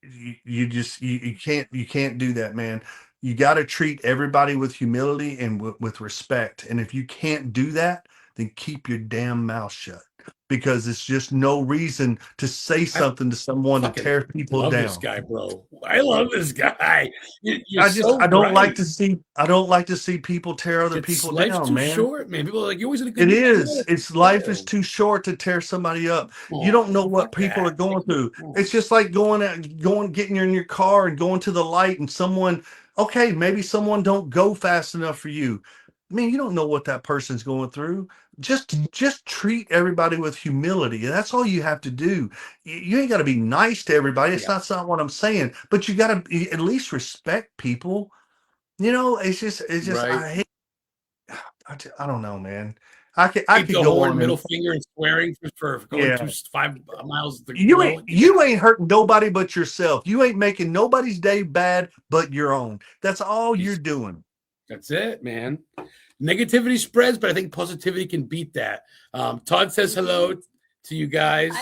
You can't do that, man. You got to treat everybody with humility and with respect. And if you can't do that, then keep your damn mouth shut, because it's just no reason to say I something to someone to fucking tear people love this down. guy, bro. I love this guy. You're I so don't like right. to see people tear other It's people life's down, too man. short, man. People are like, you always in a good It mood. is. It's life is No. too short to tear somebody up. You don't know Oh, what fuck people are that. going through. Oh. It's just like getting in your car and going to the light and someone, okay, maybe someone don't go fast enough for you. I mean, you don't know what that person's going through. Just treat everybody with humility. That's all you have to do. You ain't got to be nice to everybody. Yeah. That's not what I'm saying. But you got to at least respect people. You know, it's just Right. I hate I don't know, man. I Keep could the go horn, on middle and finger, and swearing for going yeah. 5 miles You below. ain't you ain't hurting nobody but yourself. You ain't making nobody's day bad but your own. That's all you're doing. That's it, man. Negativity spreads, but I think positivity can beat that. Todd says hello to you guys.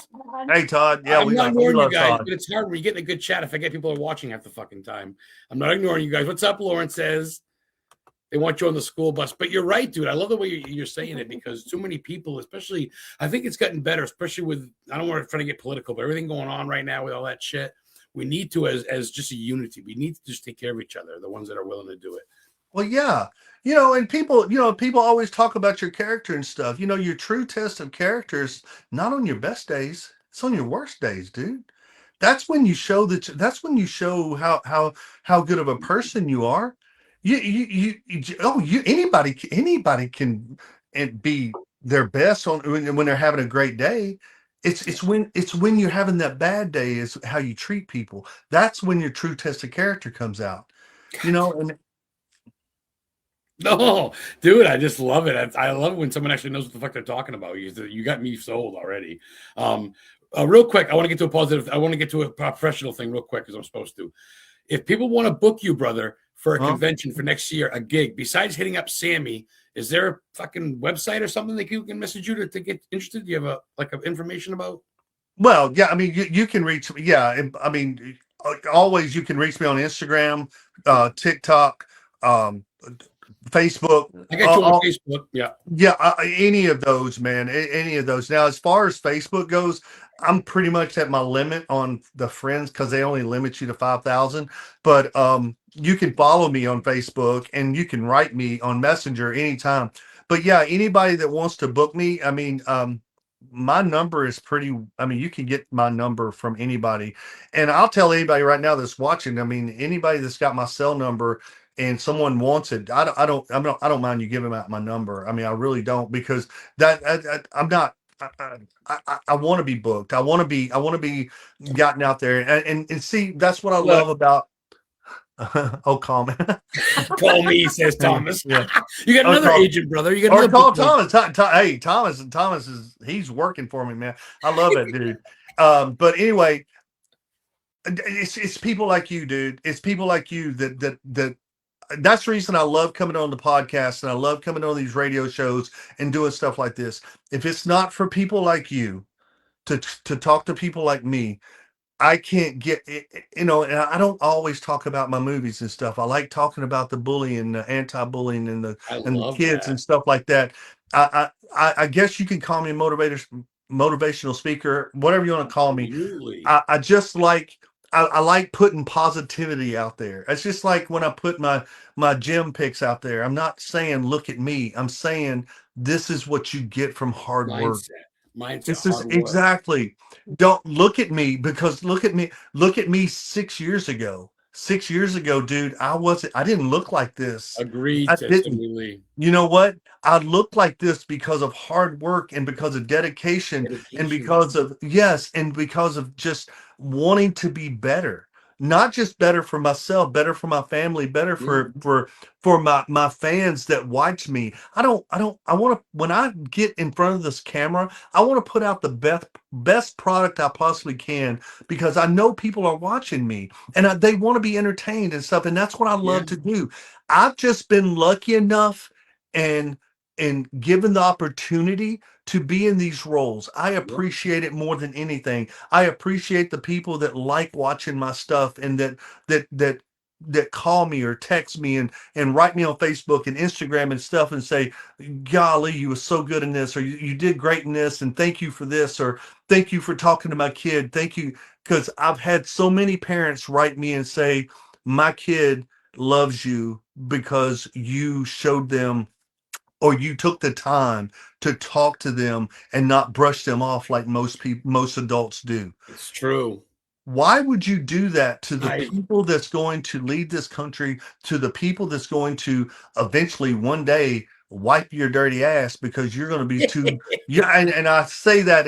Hey Todd, yeah, I'm not we ignoring you love guys, Todd. but it's hard when you get in a good chat. I forget people are watching half the fucking time. I'm not ignoring you guys. What's up, Lauren says? They want you on the school bus. But you're right, dude. I love the way you're saying it, because too many people, especially, I think it's gotten better, especially with, I don't want to try to get political, but everything going on right now with all that shit. We need to, as just a unity, we need to just take care of each other, the ones that are willing to do it. Well, yeah. You know, and people always talk about your character and stuff. You know, your true test of character is not on your best days. It's on your worst days, dude. That's when you show how good of a person you are. Anybody can and be their best on when they're having a great day. It's when you're having that bad day is how you treat people. That's when your true test of character comes out. You know, and No, dude, I just love it. I love it when someone actually knows what the fuck they're talking about. You got me sold already. Real quick, I want to get to a positive. I want to get to a professional thing real quick, because I'm supposed to. If people want to book you, brother, for a convention for next year, a gig, besides hitting up SAMI, is there a fucking website or something that you can message you to get interested? Do you have information about? well, yeah, I mean, you can reach, yeah, I mean, always you can reach me on Instagram, TikTok, Facebook. I got you on Facebook. Yeah. Yeah, any of those, man, any of those. Now, as far as Facebook goes, I'm pretty much at my limit on the friends because they only limit you to 5,000. But you can follow me on Facebook and you can write me on Messenger anytime. But yeah, anybody that wants to book me, I mean, my number is pretty. I mean, you can get my number from anybody, and I'll tell anybody right now that's watching. I mean, anybody that's got my cell number, and someone wants it, I don't mind you giving out my number. I mean, I really don't, because I'm not. I want to be booked. I want to be gotten out there, and see, that's what I love about. Oh, call me. Call me, says Thomas. Yeah. You got another agent, brother. You got Or another call Thomas. Hey, Thomas he's working for me, man. I love that dude. But anyway, it's people like you, dude. It's people like you that that's the reason I love coming on the podcast, and I love coming on these radio shows and doing stuff like this. If it's not for people like you to talk to people like me, I can't get it, and I don't always talk about my movies and stuff. I like talking about the bullying, the anti-bullying, and the kids and stuff like that. I guess you can call me a motivational speaker, whatever you want to call me. I just like I like putting positivity out there. It's just like when I put my gym pics out there. I'm not saying look at me. I'm saying this is what you get from hard work. Mindset, this is exactly. Don't look at me, because look at me 6 years ago. 6 years ago, dude, I didn't look like this. Agreed. I didn't. You know what? I looked like this because of hard work, and because of dedication. And because of just wanting to be better. Not just better for myself, better for my family, better for my fans that watch me. I want to, when I get in front of this camera, I want to put out the best product I possibly can, because I know people are watching me, and they want to be entertained and stuff. And that's what I love to do. I've just been lucky enough and given the opportunity to be in these roles. I appreciate it more than anything. I appreciate the people that like watching my stuff, and that call me or text me and write me on Facebook and Instagram and stuff, and say, golly, you were so good in this, or you did great in this, and thank you for this, or thank you for talking to my kid. Thank you. Because I've had so many parents write me and say, my kid loves you because you showed them, or you took the time to talk to them and not brush them off like most adults do. It's true. Why would you do that to the people that's going to lead this country, to the people that's going to eventually one day wipe your dirty ass, because you're going to be too and I say that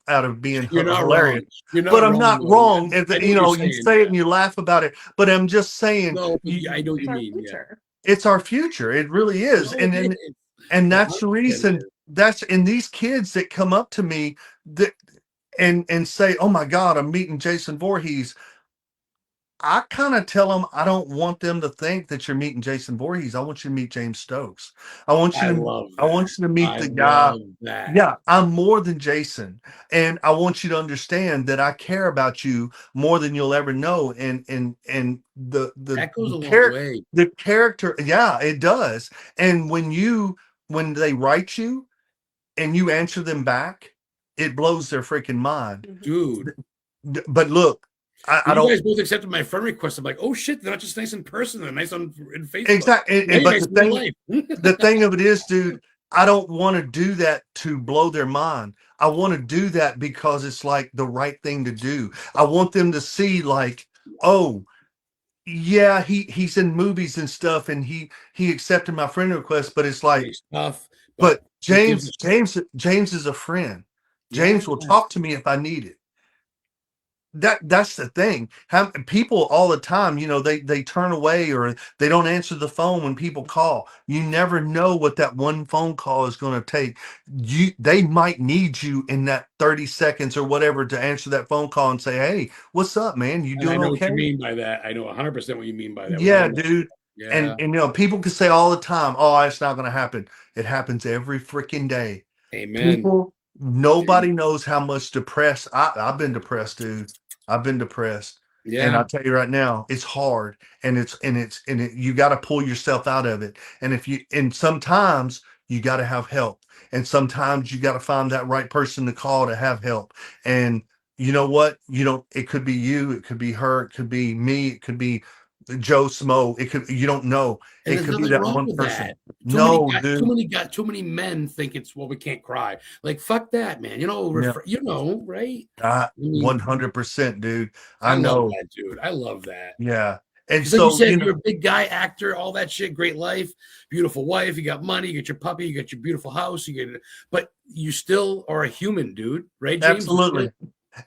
out of being hilarious. But I'm not wrong. You say it and you laugh about it, but I'm just saying, I know what you mean. It's our future. It really is. And that's the reason. And these kids that come up to me and say, oh my God, I'm meeting Jason Voorhees. I kind of tell them, I don't want them to think that you're meeting Jason Voorhees. I want you to meet James Stokes. I want you to meet the guy. Yeah, I'm more than Jason. And I want you to understand that I care about you more than you'll ever know. And that goes a long way. The character, yeah, it does. And when they write you and you answer them back, it blows their freaking mind. Dude. But look, I don't. You guys both accepted my friend request. I'm like, oh shit, they're not just nice in person; they're nice in Facebook. Exactly. But the thing of it is, dude, I don't want to do that to blow their mind. I want to do that because it's like the right thing to do. I want them to see, like, oh, yeah, he's in movies and stuff, and he accepted my friend request. But it's like, but James is a friend. James will talk to me if I need it. That's the thing. People all the time, they turn away, or they don't answer the phone when people call. You never know what that one phone call is going to take. They might need you in that 30 seconds or whatever to answer that phone call and say, hey, what's up, man? You doing okay? I know what you mean by that. I know 100% what you mean by that. Yeah, dude. Yeah. And people can say all the time, oh, it's not going to happen. It happens every freaking day. Amen. Nobody knows how much depressed I've been depressed, dude. I've been depressed. Yeah. And I'll tell you right now, it's hard, and you got to pull yourself out of it. And sometimes you got to have help, and sometimes you got to find that right person to call to have help. And you know what? It could be you, it could be her, it could be me, it could be Joe Smo. You don't know. And it could be that one person. Dude. Too many men think it's, well, we can't cry. Like, fuck that, man. Right? 100%, dude. I know that, dude. I love that. Yeah. And Because like you so, said, you're a big guy, actor, all that shit, great life, beautiful wife, you got money, you get your puppy, you got your beautiful house, but you still are a human, dude, right, James? absolutely.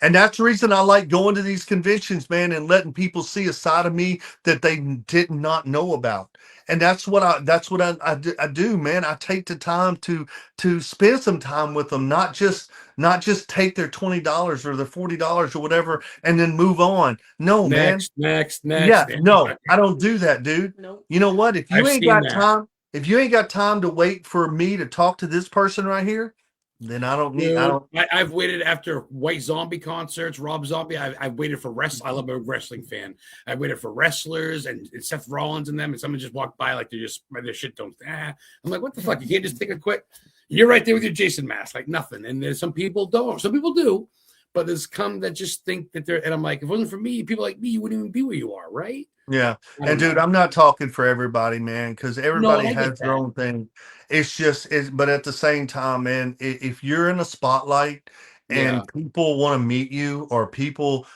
And that's the reason I like going to these conventions, man, and letting people see a side of me that they did not know about. And that's what I do, man. I take the time to spend some time with them, not just take their $20 or their $40 or whatever and then move on. No, man. Next. Yeah, no, I don't do that, dude. Nope. You know what? If you I've ain't seen got that. time, if you ain't got time to wait for me to talk to this person right here, then I don't need. Dude, I've waited after White Zombie concerts, Rob Zombie. I've waited for wrestling. I love a wrestling fan. I waited for wrestlers and Seth Rollins and them, and someone just walked by like their shit don't. I'm like, what the fuck? You can't just take a quick. You're right there with your Jason mask, like nothing. And there's some people don't. Some people do, but there's some that just think that they're. And I'm like, if it wasn't for me, people like me, you wouldn't even be where you are, right? Yeah. And dude, I'm not talking for everybody, man, because everybody has their own thing. But at the same time, man, if you're in a spotlight and people want to meet you or people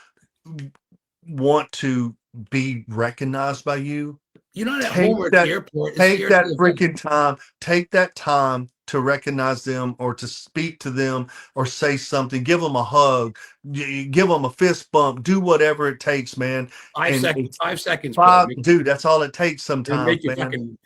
want to be recognized by you, you're not at home or at the airport. Take that freaking time. Take that time to recognize them or to speak to them or say something. Give them a hug. Give them a fist bump. Do whatever it takes, man. 5 seconds. 5 seconds. Dude, that's all it takes sometimes, make you man. fucking,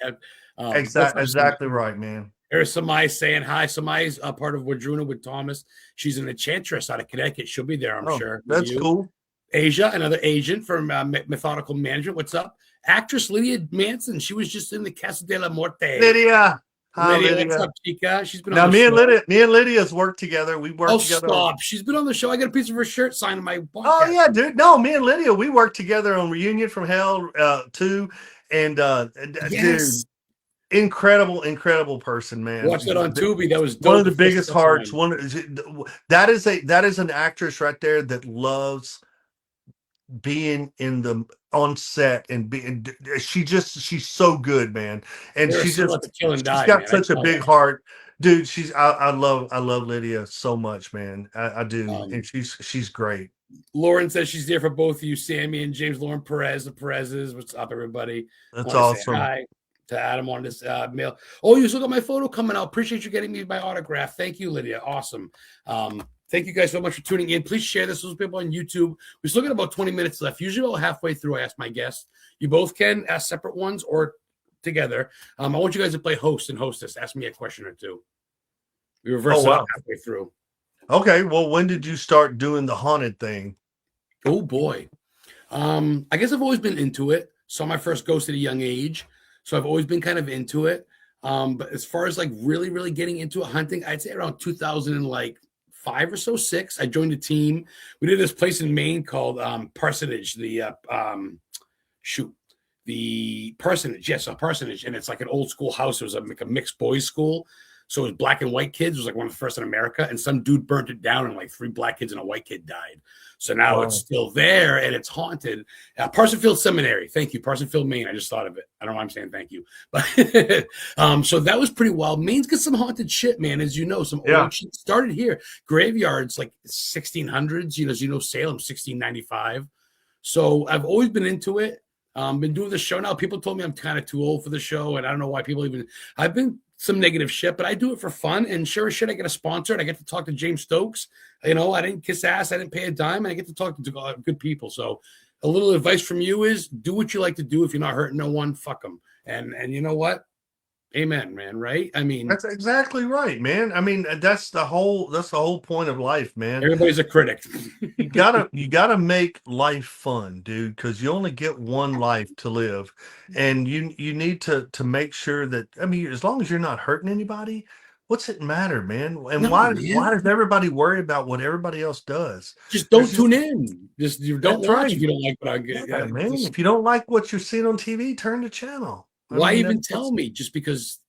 exactly right, man. There's Samai saying hi. Samai's a part of Wadruna with Thomas. She's an enchantress out of Connecticut. She'll be there, I'm sure. That's cool. Asia, another agent from Methodical Management. What's up? Actress Lydia Manson. She was just in the Casa de la Muerte. Lydia. Hi, Lydia. What's up, Chica? She's been now, on the show. Me and Lydia's worked together. We worked together. Oh, stop. She's been on the show. I got a piece of her shirt signed in my podcast. Oh, yeah, dude. No, me and Lydia, we worked together on Reunion from Hell 2. And, yes. Dude, incredible person, man. Watched it on Tubi. That was dope. One of the biggest hearts. That is an actress right there that loves being on set and she's so good, man. And she's got such a big heart, dude. I love Lydia so much, man. I do. And she's great. Lauren says she's there for both of you, Sammy and James. Lauren Perez, the Perez's. What's up, everybody? That's awesome. Hi to Adam on this mail. Oh, you still got my photo coming out. Appreciate you getting me my autograph. Thank you, Lydia. Awesome. Thank you guys so much for tuning in. Please share this with people on YouTube. We're still got about 20 minutes left. Usually about halfway through, I ask my guests. You both can ask separate ones or together. I want you guys to play host and hostess. Ask me a question or two. We reverse it up halfway through. Okay. Well, when did you start doing the haunted thing? Oh, boy. I guess I've always been into it. Saw my first ghost at a young age. So I've always been kind of into it. But as far as like really, really getting into hunting, I'd say around 2005 or so, 6. I joined a team. We did this place in Maine called Parsonage. The Parsonage. Yes, a Parsonage. And it's like an old school house. It was like a mixed boys school. So it was black and white kids. It was like one of the first in America. And some dude burnt it down and like 3 black kids and a white kid died. So now it's still there and it's haunted. Parsonfield Seminary. Thank you. Parsonfield, Maine. I just thought of it. I don't know why I'm saying thank you. But so that was pretty wild. Maine's got some haunted shit, man. As you know, some old shit started here. Graveyards like 1600s, as you know, Salem, 1695. So I've always been into it. Been doing the show now. People told me I'm kind of too old for the show. And I don't know why I've been some negative shit, but I do it for fun. And sure as shit, I get a sponsor and I get to talk to James Stokes. I didn't kiss ass. I didn't pay a dime. And I get to talk to good people. So a little advice from you is do what you like to do. If you're not hurting no one, fuck them. And you know what? Amen, man. Right? I mean, that's exactly right, man. I mean, that's the whole point of life, man. Everybody's a critic. you gotta make life fun, dude, because you only get one life to live, and you need to make sure that, I mean, as long as you're not hurting anybody, what's it matter, man? And why does everybody worry about what everybody else does? Just don't tune in. Just don't watch if you don't like what I get. Yeah, man. If you don't like what you're seeing on TV, turn the channel. Why even tell me? Just because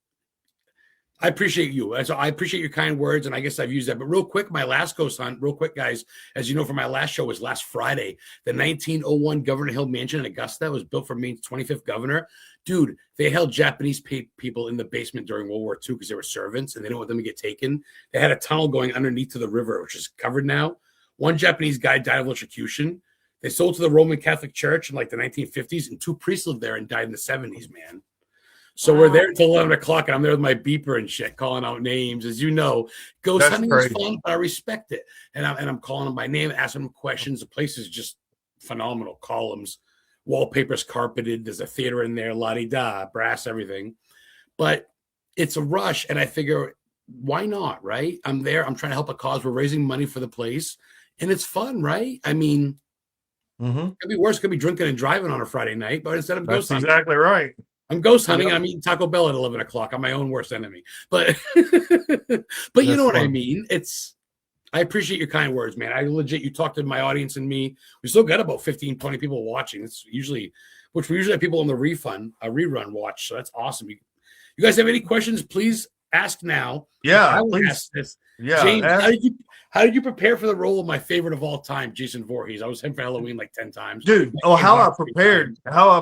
I appreciate you. So I appreciate your kind words, and I guess I've used that. But real quick, my last ghost hunt, real quick, guys, as you know from my last show, was last Friday. The 1901 Governor Hill Mansion in Augusta was built for Maine's 25th governor. Dude, they held Japanese people in the basement during World War II because they were servants, and they didn't want them to get taken. They had a tunnel going underneath to the river, which is covered now. One Japanese guy died of electrocution. They sold to the Roman Catholic Church in like the 1950s, and 2 priests lived there and died in the 70s, man. So we're there until 11 o'clock, and I'm there with my beeper and shit, calling out names. As you know, ghost hunting is fun, but I respect it. And I'm calling them by name, asking them questions. The place is just phenomenal. Columns, wallpaper's carpeted. There's a theater in there, la-di-da, brass, everything. But it's a rush, and I figure, why not, right? I'm there. I'm trying to help a cause. We're raising money for the place, and it's fun, right? I mean, it could be worse. It could be drinking and driving on a Friday night, but instead of ghost hunting. That's exactly right. I'm ghost hunting. I'm eating Taco Bell at 11 o'clock. I'm my own worst enemy. But but you know what I mean? I appreciate your kind words, man. I legit, you talked to my audience and me. We still got about 15, 20 people watching. It's usually, which we usually have people on the rerun watch. So that's awesome. You guys have any questions? Please ask now. Yeah, please. Ask this. Yeah, James, how did you prepare for the role of my favorite of all time, Jason Voorhees? I was him for Halloween like 10 times. Dude, how I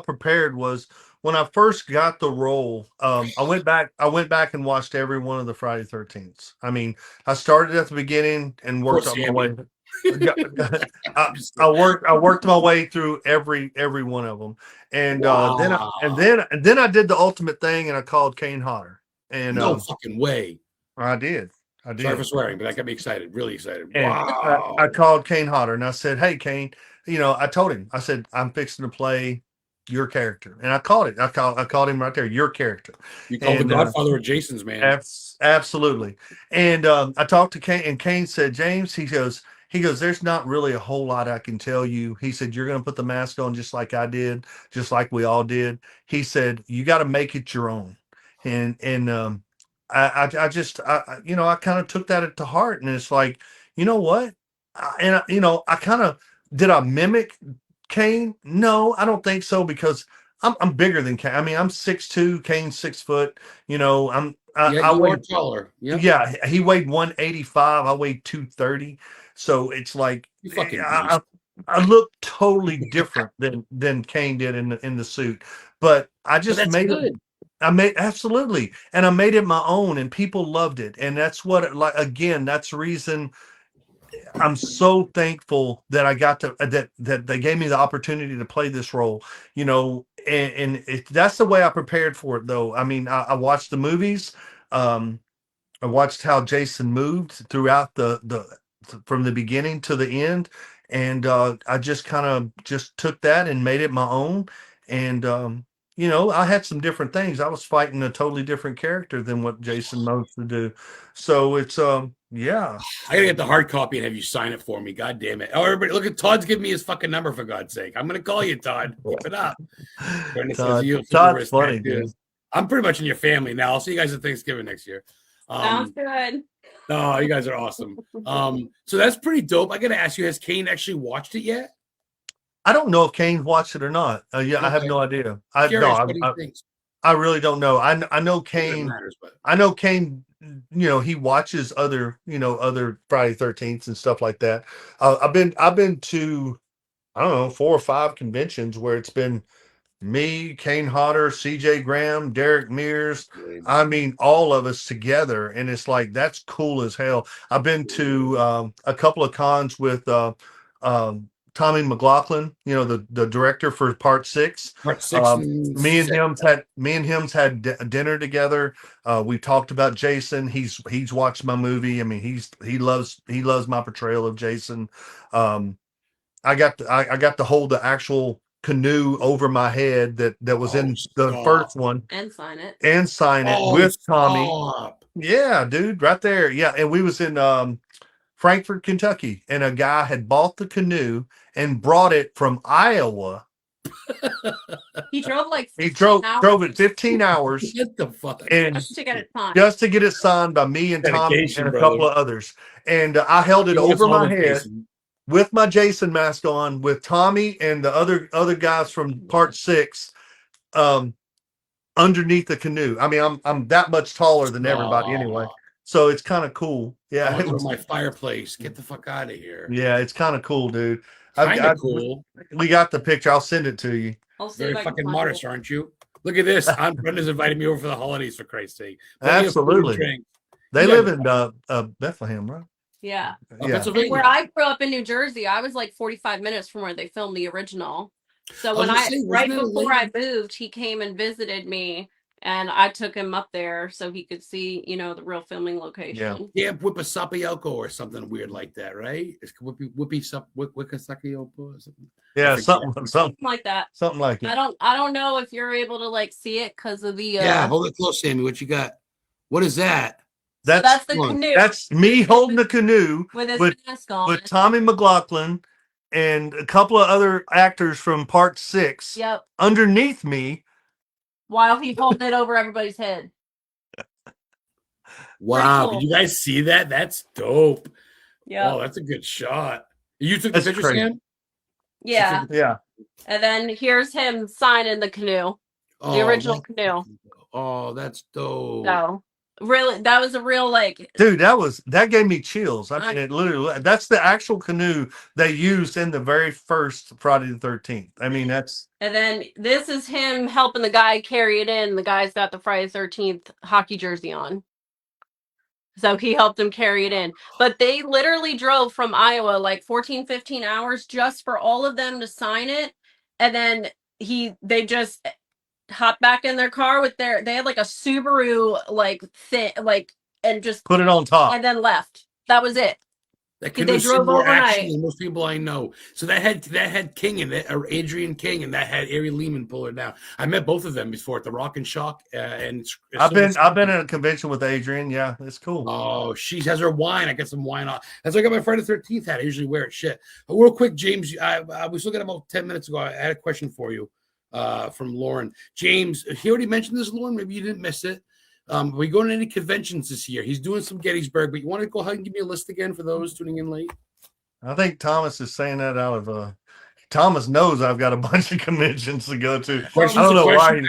prepared was when I first got the role, I went back and watched every one of the Friday 13th. I mean, I started at the beginning and worked on my way. I worked my way through every one of them, and then I did the ultimate thing, and I called Kane Hodder. And no fucking way. I did. Sorry for swearing, but that got me excited, really excited. And wow. I called Kane Hodder and I said, "Hey, Kane, I told him, I said, I'm fixing to play your character." And I called it. I called him right there, your character. You called the Godfather of Jason's, man. Absolutely. And I talked to Kane, and Kane said, "James," he goes, "there's not really a whole lot I can tell you." He said, "You're going to put the mask on just like I did, just like we all did." He said, "You got to make it your own." And I kind of took that to heart, and it's like, you know what? I kind of, did I mimic Kane? No, I don't think so, because I'm bigger than Kane. I mean, I'm 6'2", Kane's 6 foot. I weighed taller. Yep. Yeah, he weighed 185. I weighed 230. So it's like I look totally different than Kane did in the suit. But I just made it. Absolutely. And I made it my own, and people loved it. And that's what, that's the reason I'm so thankful that I got to, that they gave me the opportunity to play this role, that's the way I prepared for it, though. I mean, I watched the movies. I watched how Jason moved throughout from the beginning to the end. And I just kind of took that and made it my own. And, I had some different things. I was fighting a totally different character than what Jason knows to do. So it's, yeah. I gotta get the hard copy and have you sign it for me. God damn it. Oh, everybody, look at Todd's giving me his fucking number, for God's sake. I'm going to call you, Todd. Keep it up. Todd's funny, dude. I'm pretty much in your family now. I'll see you guys at Thanksgiving next year. Sounds good. Oh, you guys are awesome. So that's pretty dope. I got to ask you, has Kane actually watched it yet? I don't know if Kane watched it or not. Okay. I have no idea. I really don't know. I know Kane. I know Kane. He watches other Friday 13th and stuff like that. I've been to, I don't know, 4 or 5 conventions where it's been me, Kane Hodder, CJ Graham, Derek Mears. I mean, all of us together, and it's like, that's cool as hell. I've been to a couple of cons with Tommy McLaughlin, the director for Part 6. Part 6. Me and him's had dinner together. We talked about Jason. He's watched my movie. I mean, he loves my portrayal of Jason. I got to hold the actual canoe over my head that was in the first one, and sign it with Tommy. Yeah, dude, right there. Yeah, and we was in Frankfort, Kentucky, and a guy had bought the canoe and brought it from Iowa. He drove drove it 15 hours. Get the fuck, and just to get it signed. Just to get it signed by me and Tommy and a couple of others. And I held it over my head with my Jason mask on, with Tommy and the other guys from Part 6 underneath the canoe. I mean, I'm that much taller than everybody anyway. So it's kind of cool. Yeah. It was my fireplace. Get the fuck out of here. Yeah, it's kind of cool, dude. Cool. We got the picture. I'll send it to you. Very fucking modest, aren't you? Look at this. Aunt Brenda's invited me over for the holidays, for Christ's sake. Absolutely. They live in Bethlehem, right? Yeah. Oh, Yeah. Pennsylvania. And where I grew up in New Jersey, I was like 45 minutes from where they filmed the original. So I was when gonna say, wasn't right that a before lady? I moved, he came and visited me, and I took him up there so he could see, the real filming location. Camp Whippasapioko or something weird like that, right? It's Wiccasapioko or something. Yeah, I forget. something Like that. something like it. I don't know if you're able to like see it because of the Yeah, hold it close, Sammy. What you got? What is that? so that's the Come on. canoe That's me holding the canoe with his with mask on. with Tommy McLaughlin and a couple of other actors from Part 6 Yep. underneath me. While he holding it over everybody's head. Wow, cool. did you guys see that? That's dope. Yeah. Oh, that's a good shot. You took the That's picture, crazy. Sam? Yeah. Yeah. And then here's him signing the canoe. The original canoe. Oh, that's dope. So really, that was a real like. Dude, that gave me chills. I mean, it literally, that's the actual canoe they used in the very first Friday the 13th. I mean, that's. And then this is him helping the guy carry it in. The guy's got the Friday the 13th hockey jersey on. So he helped him carry it in. But they literally drove from Iowa like 14, 15 hours just for all of them to sign it. And then they just hopped back in their car with they had like a Subaru and just put it on top and then left. That was it. That They canoe drove more overnight. action than most people I know. So that had King in it, or Adrian King, and that had Ari Lehman pull her down. I met both of them before at the Rock and Shock, and I've been at a convention with Adrian. Yeah, it's cool. Oh, she has her wine. I got some wine on. That's why I got my Friday the 13th hat. I usually wear it. Shit. But real quick, James, I was looking about 10 minutes ago. I had a question for you from Lauren. James, he already mentioned this, Lauren. Maybe you didn't miss it. We going to any conventions this year? He's doing some Gettysburg, but you want to go ahead and give me a list again for those tuning in late? I think Thomas is saying that out of Thomas knows I've got a bunch of conventions to go to. I don't know why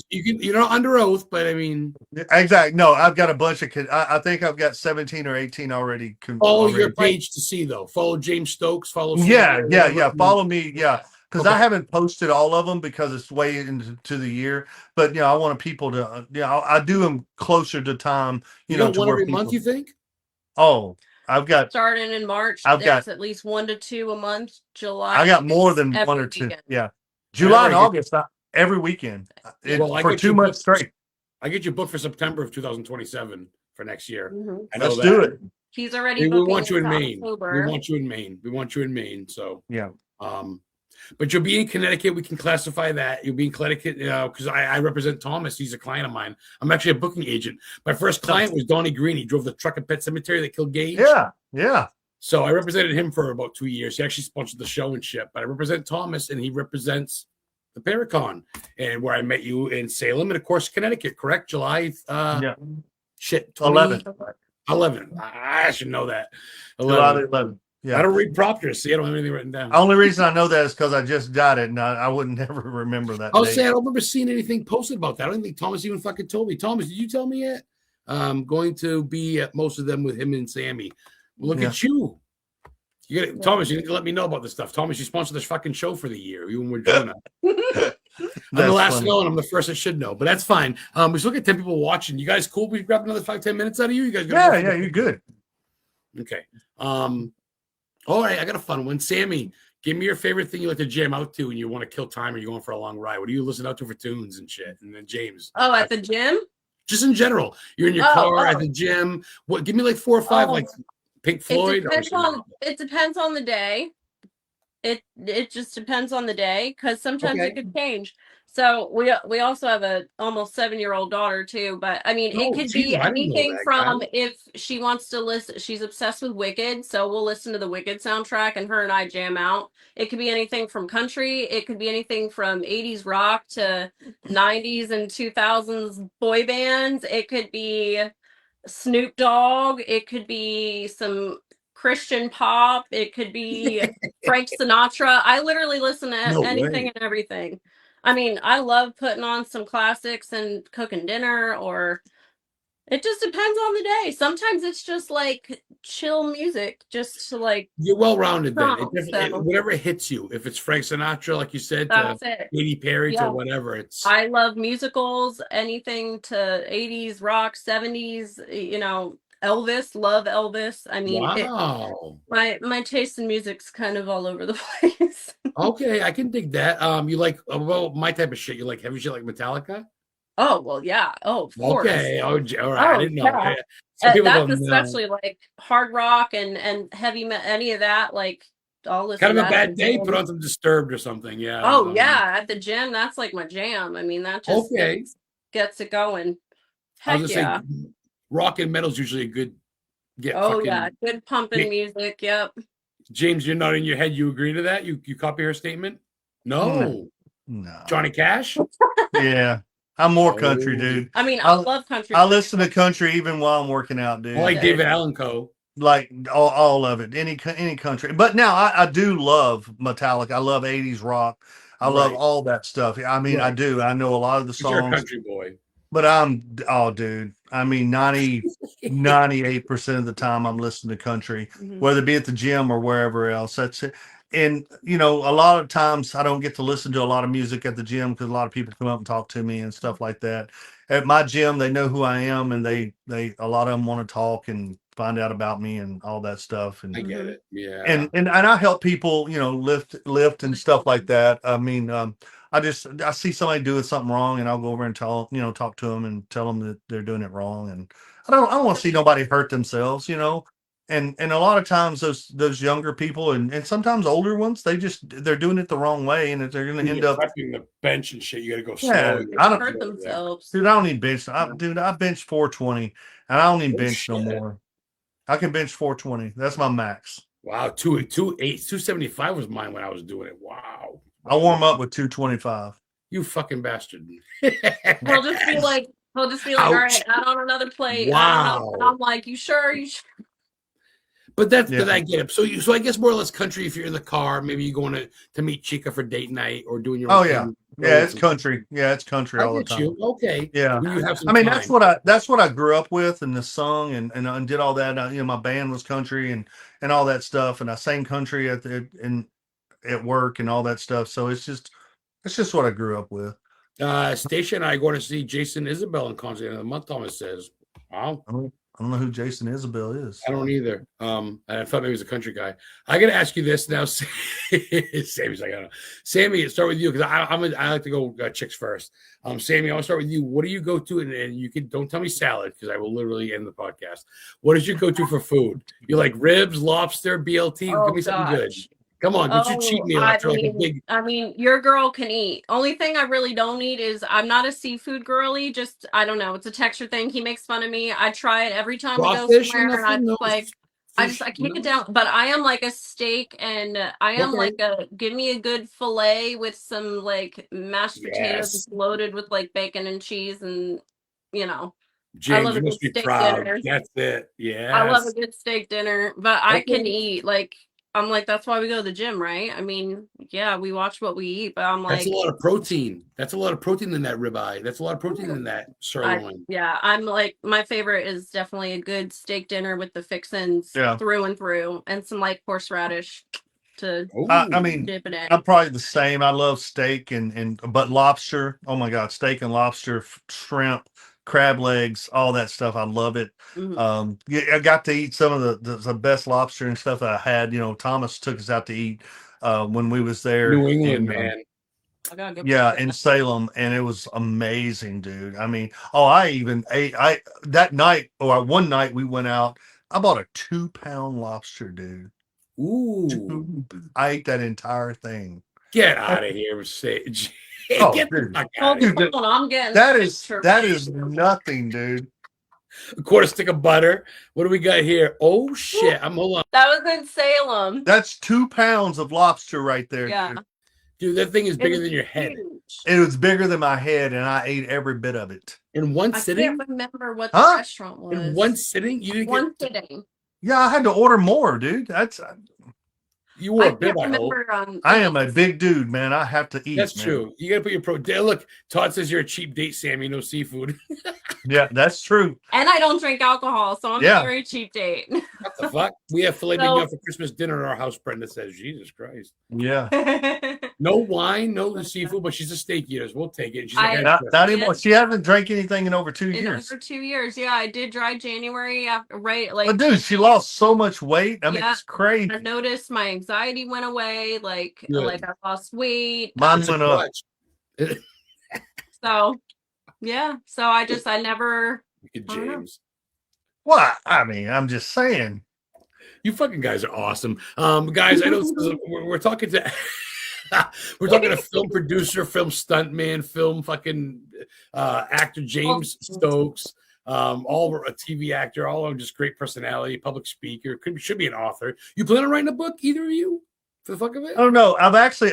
you're not under oath, but I mean, exactly. No, I've got a bunch of. I think I've got 17 or 18 already. Follow your page to see though. Follow James Stokes. Follow. Yeah. Follow me. Yeah. Because I haven't posted all of them because it's way into the year. But I want people to. I do them closer to time. You know, one every month. You think? Oh, I've got starting in March. There's at least 1 to 2 a month. July. I got more than 1 or 2. Weekend. Yeah, July and August every weekend for 2 months straight. I get you booked for September of 2027 for next year. Mm-hmm. I know Let's do it. He's already. We want you in Maine. We want you in Maine. We want you in Maine. So yeah. But you'll be in Connecticut. We can classify that. You'll be in Connecticut because I represent Thomas. He's a client of mine. I'm actually a booking agent. My first client was Donnie Green. He drove the truck at Pet Cemetery that killed Gage. Yeah. So I represented him for about 2 years. He actually sponsored the show and shit. But I represent Thomas, and he represents the Paracon, and where I met you in Salem, and of course Connecticut. Correct? July. 11. I should know that. 11. Yeah. I don't read prompters. See, I don't have anything written down. The only reason I know that is because I just got it, and I would never remember that. I'll say I don't remember seeing anything posted about that. I don't think Thomas even fucking told me. Thomas, did you tell me yet? I'm going to be at most of them with him and Sammy. Look at you. Thomas, you need to let me know about this stuff. Thomas, you sponsored this fucking show for the year. You and we're doing that. I'm the last to know, and I'm the first that should know, but that's fine. We still get 10 people watching. You guys cool? We grab another 5-10 minutes out of you. You guys you're good. Okay. All right, I got a fun one. Sammy, give me your favorite thing you like to jam out to when you want to kill time or you're going for a long ride. What do you listen out to for tunes and shit? And then James. Oh, at the gym? Just in general. You're in your car at the gym. What? Give me like 4 or 5, like Pink Floyd. It depends on the day. It just depends on the day because sometimes it could change. So we also have a almost 7-year-old daughter too, but I mean it could be anything from if she wants to listen. She's obsessed with Wicked, so we'll listen to the Wicked soundtrack and her and I jam out. It could be anything from country. It could be anything from 80s rock to 90s and 2000s boy bands. It could be Snoop Dogg. It could be some Christian pop. It could be Frank Sinatra. I literally listen to anything and everything. I mean, I love putting on some classics and cooking dinner, or it just depends on the day. Sometimes it's just like chill music, just to like. You're well rounded then. Whatever hits you. If it's Frank Sinatra, like you said, to Katy Perry, to whatever. I love musicals, anything to 80s rock, 70s. Elvis, love Elvis. I mean, Wow. my taste in music's kind of all over the place. Okay, I can dig that. You like well my type of shit. You like heavy shit like Metallica? Oh well, yeah. Oh, of course. Okay. Oh, all right. I Oh didn't know. yeah. Yeah. Some people That's don't know. especially like hard rock and heavy any of that. Like I'll listen Kind to of a that at bad the day. Put gym. on some Disturbed or something. Yeah. Oh yeah, at the gym, that's like my jam. I mean, that just Okay. gets it going. I was Heck gonna yeah. say, rock and metal's usually a good get. Oh yeah, Fucking good pumping music. Yep. James, you're nodding your head. You agree to that? You copy her statement? No. No. Johnny Cash? Yeah. I'm more country, Oh. dude. I mean, I love country. I listen to country even while I'm working out, dude. I like David Allen Co. Like all of it, any country. But now I do love Metallica. I love 80s rock. I love all that stuff. I mean, I do. I know a lot of the You're a songs. country boy. But dude. I mean, 98% of the time I'm listening to country, whether it be at the gym or wherever else. That's it. And, a lot of times I don't get to listen to a lot of music at the gym because a lot of people come up and talk to me and stuff like that. At my gym, they know who I am, and a lot of them want to talk and find out about me and all that stuff. And I get it. Yeah. And I help people, lift and stuff like that. I mean, I see somebody doing something wrong, and I'll go over and talk to them and tell them that they're doing it wrong. And I don't want to see nobody hurt themselves, And a lot of times those younger people and sometimes older ones, they're doing it the wrong way, and they're going to end up prepping the bench and shit. You got to go slow. Yeah, I don't hurt themselves. Dude, I don't need bench. I bench 420, and I don't need bench no more. I can bench 420. That's my max. Wow, 275 was mine when I was doing it. Wow. I warm up with 225. You fucking bastard. He'll just be like, all right, add on another plate. Wow. And I'm like, you sure? You sure? But I get it. So I guess more or less country. If you're in the car, maybe you're going to meet Chica for date night or doing your own thing. Yeah, it's country. Yeah, it's country all the time. You. Okay. Yeah. When you have some I mean, time. that's what I grew up with, and the song and did all that. My band was country and all that stuff, and I sang country at work and all that stuff. So it's just what I grew up with. Stacia and I are going to see Jason Isabel in concert at the end of the month. Thomas says, "Wow." I don't know who Jason Isabel is. I don't either. I thought maybe he was a country guy. I got to ask you this now. Sammy's like, I don't know. Sammy, start with you because I like to go chicks first. Sammy, I'll start with you. What do you go to? And you don't tell me salad because I will literally end the podcast. What is your go-to for food? You like ribs, lobster, BLT? Give me something good. Come on, don't you cheat me after like a big. I mean, your girl can eat. Only thing I really don't eat is I'm not a seafood girly. Just I don't know. It's a texture thing. He makes fun of me. I try it every time we go somewhere, and I can't get down. But I am like a steak, and I am like give me a good fillet with some like mashed potatoes loaded with like bacon and cheese, and James, I love you a must good be steak proud. dinner. That's it. Yeah, I love a good steak dinner, but I can eat like. I'm like, that's why we go to the gym, right? I mean, yeah, we watch what we eat, but I'm like, that's a lot of protein. That's a lot of protein in that ribeye. That's a lot of protein in that sirloin. I'm like, my favorite is definitely a good steak dinner with the fixins through and through, and some like horseradish to. I mean, dip it in. I'm probably the same. I love steak but lobster. Oh my god, steak and lobster, shrimp, crab legs, all that stuff. I love it. I got to eat some of the best lobster and stuff I had. Thomas took us out to eat when we was there. New England, man. In Salem, and it was amazing, dude. I mean, I even ate that night or one night we went out. I bought a 2-pound lobster, dude. Ooh. I ate that entire thing. Get out of here, Sage. Get the fuck out of here. I'm getting that is nothing, dude. A quarter stick of butter. What do we got here? Oh shit! Hold on. That was in Salem. That's 2 pounds of lobster right there. Yeah. Dude, that thing is bigger than your head. It was bigger than my head, and I ate every bit of it. In one sitting? I can't remember what the restaurant was. In one sitting? You didn't one sitting. Yeah, I had to order more, dude. You wore I a bib, can't I hope. remember. I am a big dude, man. I have to eat. That's man. true. You gotta put your Look, Todd says you're a cheap date, Sammy. No seafood. Yeah, that's true. And I don't drink alcohol, so I'm a very cheap date. What the fuck? We have filet mignon for Christmas dinner at our house. Brenda says, "Jesus Christ." Yeah. No wine, no seafood, but she's a steak eater. So we'll take it. And she's like, not anymore. She hasn't drank anything in over 2 years. Over 2 years, yeah. I did dry January after, right? But dude, she lost so much weight. I mean, it's crazy. I noticed my anxiety went away. Like I lost weight. Mine went up. So, yeah. So I never. James. What? I mean, I'm just saying. You fucking guys are awesome. Guys, I know we're talking to a film producer, film stuntman, film fucking actor James Stokes, all a TV actor, all of them just great personality, public speaker, should be an author. You plan on writing a book, either of you? For the fuck of it? Oh no, I've actually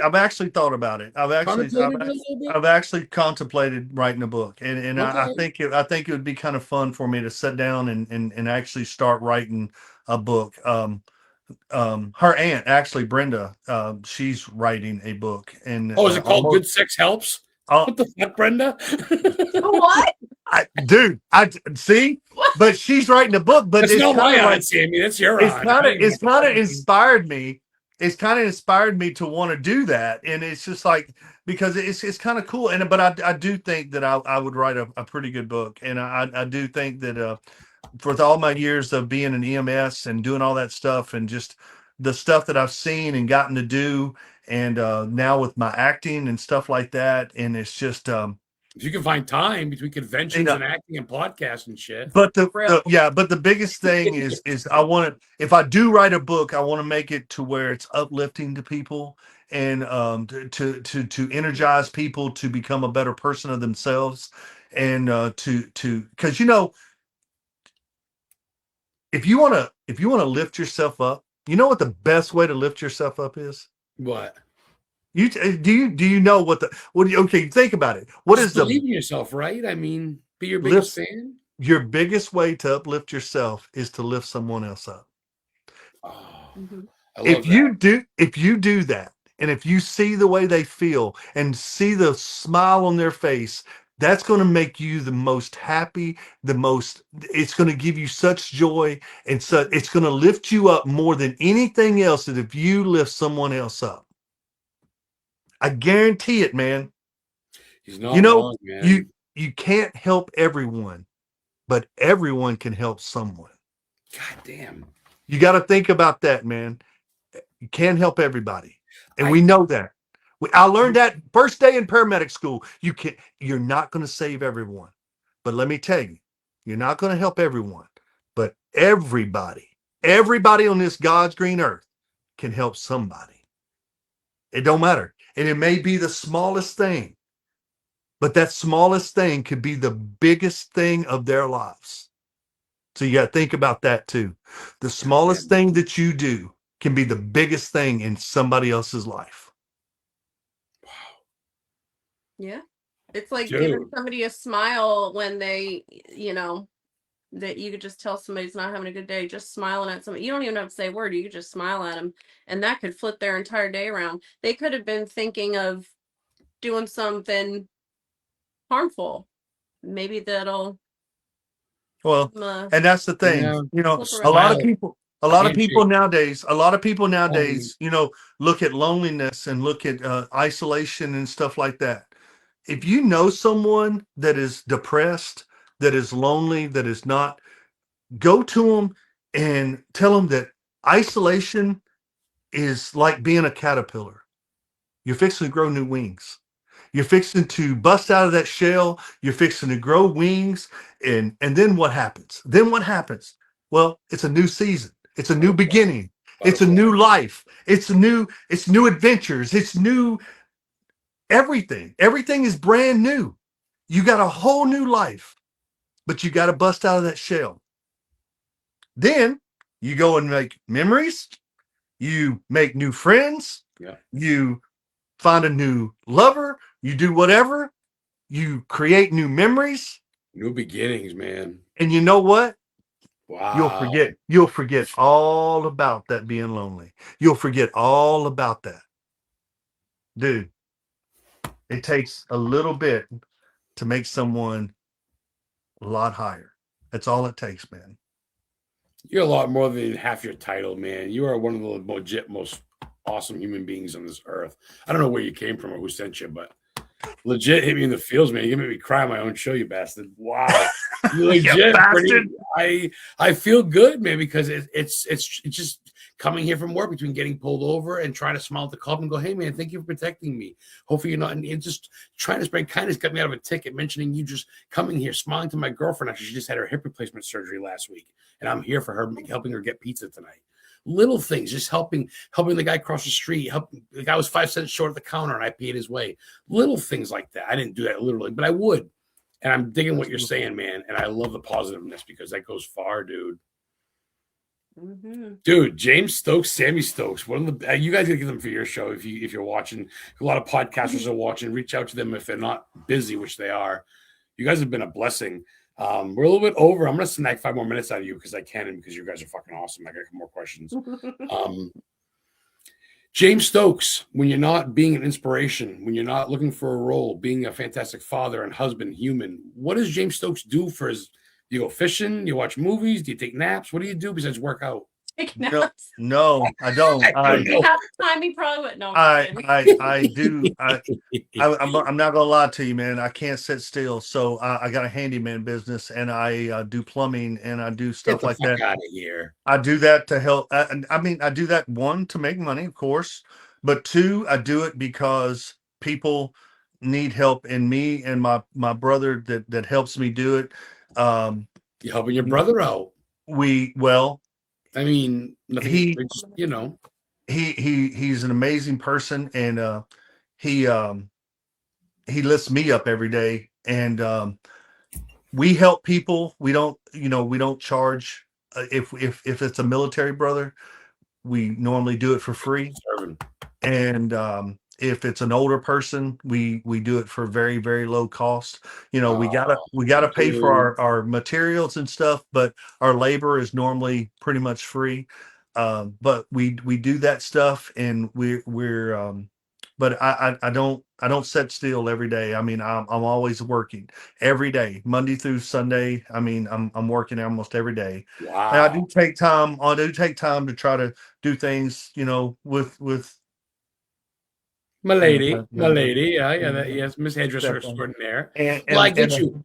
thought about it. I've actually contemplated writing a book, and I think it would be kind of fun for me to sit down and actually start writing a book. Her aunt, actually Brenda, she's writing a book, and is it called Good Sex Helps? What the fuck, Brenda? What? Dude, I see, but she's writing a book. But it's not my aunt, Sammy. That's your aunt. It's kind of inspired me. It's kind of inspired me to want to do that, and it's just like, because it's kind of cool. But I do think that I would write a pretty good book, and I do think that for all my years of being an EMS and doing all that stuff, and just the stuff that I've seen and gotten to do, and now with my acting and stuff like that, and it's just if you can find time between conventions and acting and podcasts and shit. But the biggest thing is I want to, if I do write a book, I want to make it to where it's uplifting to people, and to energize people to become a better person of themselves, and because if you want to lift yourself up, you know what the best way to lift yourself up is? What? Do you know okay, think about it. What is believe in yourself, right? I mean, be your biggest fan. Your biggest way to uplift yourself is to lift someone else up. If you do that, and if you see the way they feel and see the smile on their face, that's going to make you the most happy, it's going to give you such joy, and so it's going to lift you up more than anything else, that if you lift someone else up. I guarantee it, man. He's not wrong, man. You can't help everyone, but everyone can help someone. God damn. You got to think about that, man. You can't help everybody, and we know that. I learned that first day in paramedic school. You're not going to save everyone, but let me tell you, you're not going to help everyone, but everybody on this God's green earth can help somebody. It don't matter. And it may be the smallest thing, but that smallest thing could be the biggest thing of their lives. So you got to think about that too. The smallest thing that you do can be the biggest thing in somebody else's life. Wow. Yeah. It's like giving somebody a smile when they, that you could just tell somebody's not having a good day, just smiling at somebody. You don't even have to say a word. You could just smile at them, and that could flip their entire day around. They could have been thinking of doing something harmful. Maybe that'll. Well, and that's the thing. A lot of people nowadays, look at loneliness and look at isolation and stuff like that. If you know someone that is depressed, that is lonely, that is not, go to them and tell them that isolation is like being a caterpillar. You're fixing to grow new wings. You're fixing to bust out of that shell. You're fixing to grow wings. And then what happens? Well, it's a new season. It's a new beginning. It's a new life. It's new adventures. It's new everything. Everything is brand new. You got a whole new life. But you got to bust out of that shell. Then you go and make memories. You make new friends. Yeah. You find a new lover. You do whatever. You create new memories. New beginnings, man. And you know what? Wow. You'll forget all about that being lonely. You'll forget all about that. Dude, it takes a little bit to make someone a lot higher. That's all it takes, man. You're a lot more than half your title, man. You are one of the most awesome human beings on this earth. I don't know where you came from or who sent you, but legit hit me in the feels, man. You made me cry on my own show, you bastard. Wow. You legit bastard. I feel good, man, because it's just coming here from work between getting pulled over and trying to smile at the cop and go, hey man, thank you for protecting me. Hopefully you're not, and just trying to spread kindness got me out of a ticket, mentioning you just coming here, smiling to my girlfriend. Actually, she just had her hip replacement surgery last week, and I'm here for her, helping her get pizza tonight. Little things, just helping the guy cross the street. The guy was 5 cents short at the counter, and I paid his way. Little things like that. I didn't do that literally, but I would. And I'm digging what you're saying, man. And I love the positiveness because that goes far, dude. Mm-hmm. Dude, James Stokes, Sammy Stokes. One of the you guys gotta get them for your show if you're watching. A lot of podcasters are watching. Reach out to them if they're not busy, which they are. You guys have been a blessing. We're a little bit over. I'm gonna snag 5 more minutes out of you because I can, and because you guys are fucking awesome. I got more questions. James Stokes, when you're not being an inspiration, when you're not looking for a role, being a fantastic father and husband, human, what does James Stokes do for his? Do you go fishing? You watch movies? Do you take naps? What do you do besides work out? Take naps. No, I don't. If he had time, he probably would. No, I do. I'm not gonna lie to you, man. I can't sit still. So I got a handyman business, and I do plumbing, and I do stuff like that. Out of here. I do that to help. I mean, I do that, one, to make money, of course, but two, I do it because people need help, and me and my brother that helps me do it. You're helping your brother out. I mean, he's an amazing person, and he lifts me up every day, and we help people. We don't charge. If it's a military brother, we normally do it for free. And if it's an older person, we do it for very, very low cost. We gotta pay for our materials and stuff, but our labor is normally pretty much free. But we do that stuff, and but I don't sit still every day. I mean, I'm always working every day, Monday through Sunday. I mean, I'm working almost every day. Wow. And I do take time to try to do things, with my lady. Yes, Miss Hairdresser extraordinaire. And I get you.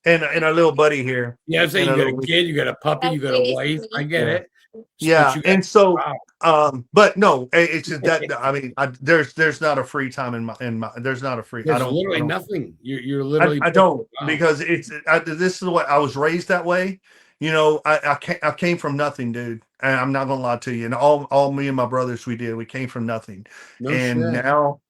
And our little buddy here. Yeah, I'm saying you got a kid, you got a puppy, you got a wife. I get it. Yeah, and so, but no, it's just that. I mean, there's not a free time in my. There's not a free. There's literally nothing. You're literally. I don't, because this is the way I was raised that way. I came from nothing, dude. And I'm not gonna lie to you. And all me and my brothers, we came from nothing. Now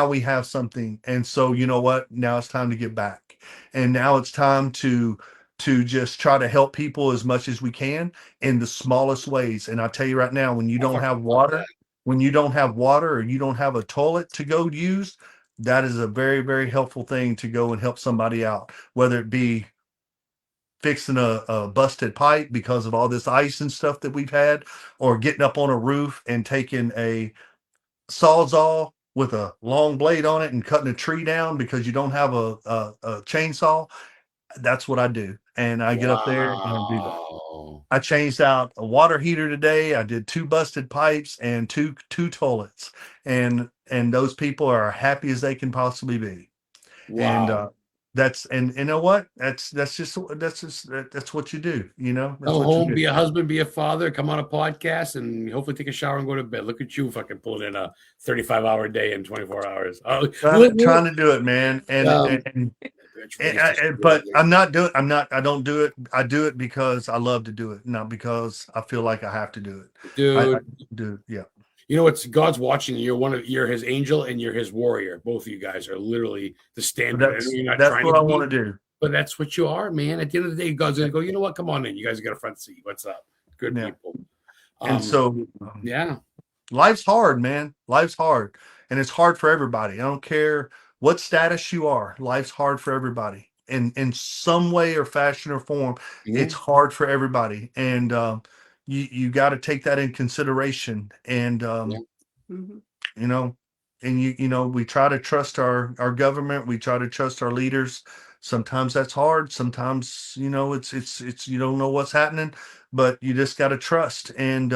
we have something. And so, you know what? Now it's time to get back. And now it's time to just try to help people as much as we can in the smallest ways. And I tell you right now, when you don't have water, or you don't have a toilet to go use, that is a very, very helpful thing to go and help somebody out, whether it be fixing a busted pipe because of all this ice and stuff that we've had, or getting up on a roof and taking a sawzall with a long blade on it and cutting a tree down because you don't have a chainsaw. That's what I do. And I get up there and I do that. I changed out a water heater today. I did 2 busted pipes and two toilets, and those people are happy as they can possibly be. Wow. And you know what? That's what you do. Go home, be a husband, be a father, come on a podcast, and hopefully take a shower and go to bed. Look at you, fucking pulling in a 35-hour day in 24 hours. Trying to do it, man. But I don't do it. I do it because I love to do it, not because I feel like I have to do it. Dude, yeah. You know, it's God's watching you. You're his angel and you're his warrior. Both of you guys are literally the standard. That's what I want to do. But that's what you are, man. At the end of the day, God's gonna go, you know what? Come on in. You guys got a front seat. What's up? Good people. And so yeah. Life's hard, man. Life's hard. And it's hard for everybody. I don't care what status you are. Life's hard for everybody. in some way or fashion or form. It's hard for everybody, and you got to take that in consideration. And Mhm. you know, and we try to trust our government. We try to trust our leaders. Sometimes that's hard. Sometimes, it's you don't know what's happening, but you just got to trust and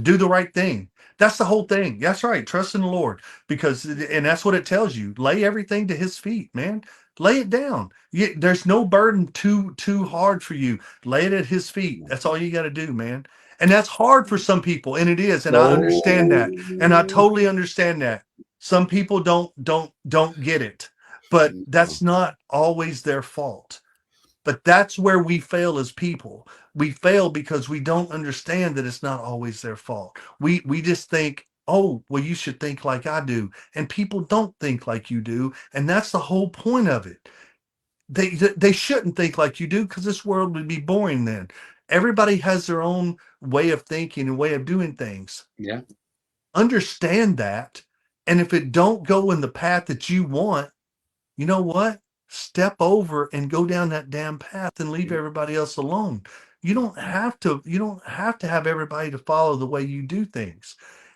do the right thing. That's the whole thing. That's right. Trust in the Lord, and that's what it tells you. Lay everything to His feet, man. Lay it down. There's no burden too hard for you. Lay it at His feet. That's all you got to do, man. And that's hard for some people, and it is, and I understand that. And I totally understand that. Some people don't get it, but that's not always their fault. But that's where we fail as people. We fail because we don't understand that it's not always their fault. We just think, oh, well, you should think like I do. And people don't think like you do. And that's the whole point of it. They shouldn't think like you do, because this world would be boring then. Everybody has their own way of thinking and way of doing things. Yeah. Understand that. And if it don't go in the path that you want, you know what? Step over and go down that damn path and leave everybody else alone. You don't have to have everybody to follow the way you do things.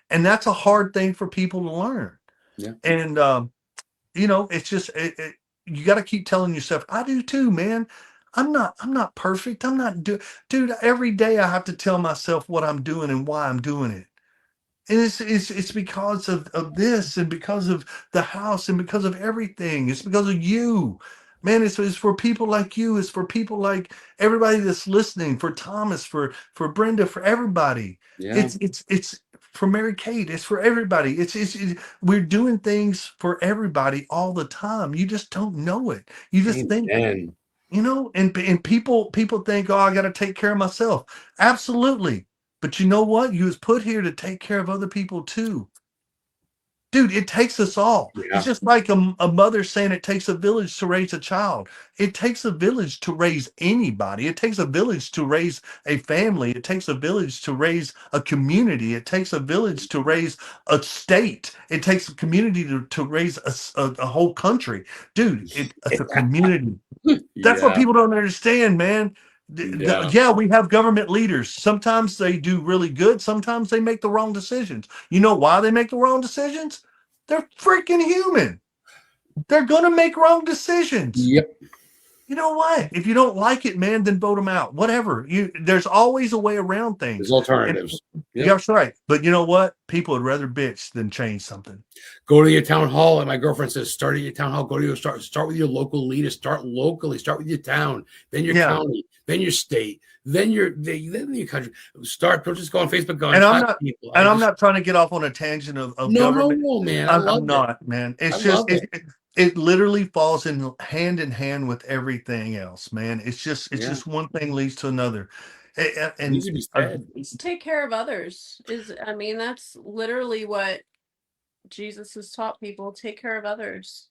And that's a hard thing for people to learn. Yeah. And it's just you got to keep telling yourself, I do too, man. I'm not perfect. Dude, every day I have to tell myself what I'm doing and why I'm doing it. And it's because of this, and because of the house, and because of everything. It's because of you. Man, it's for people like you. It's for people like everybody that's listening, for Thomas, for Brenda, for everybody. Yeah. It's for Mary Kate. It's for everybody. We're doing things for everybody all the time. You just don't know it. You just think, Amen. and people think, oh, I got to take care of myself. Absolutely. But you know what? You was put here to take care of other people too. Dude, it takes us all. Yeah. It's just like a mother saying it takes a village to raise a child. It takes a village to raise anybody. It takes a village to raise a family. It takes a village to raise a community. It takes a village to raise a state. It takes a community to raise a whole country. Dude, it's a community. That's what people don't understand, man. Yeah. We have government leaders. Sometimes they do really good. Sometimes they make the wrong decisions. You know why they make the wrong decisions? They're freaking human. They're going to make wrong decisions. Yep. You know what? If you don't like it, man, then vote them out. Whatever. There's always a way around things. There's alternatives. Yep. That's right. But you know what? People would rather bitch than change something. Go to your town hall, and my girlfriend says, start at your town hall. Go to start with your local leader. Start locally. Start with your town, then your county, then your state, then your country. Don't just go on Facebook. I'm not trying to get off on a tangent of government. No, man. I'm not, man. It's just it literally falls in hand with everything else, man. It's just one thing leads to another. And take care of others that's literally what Jesus has taught people. Take care of others.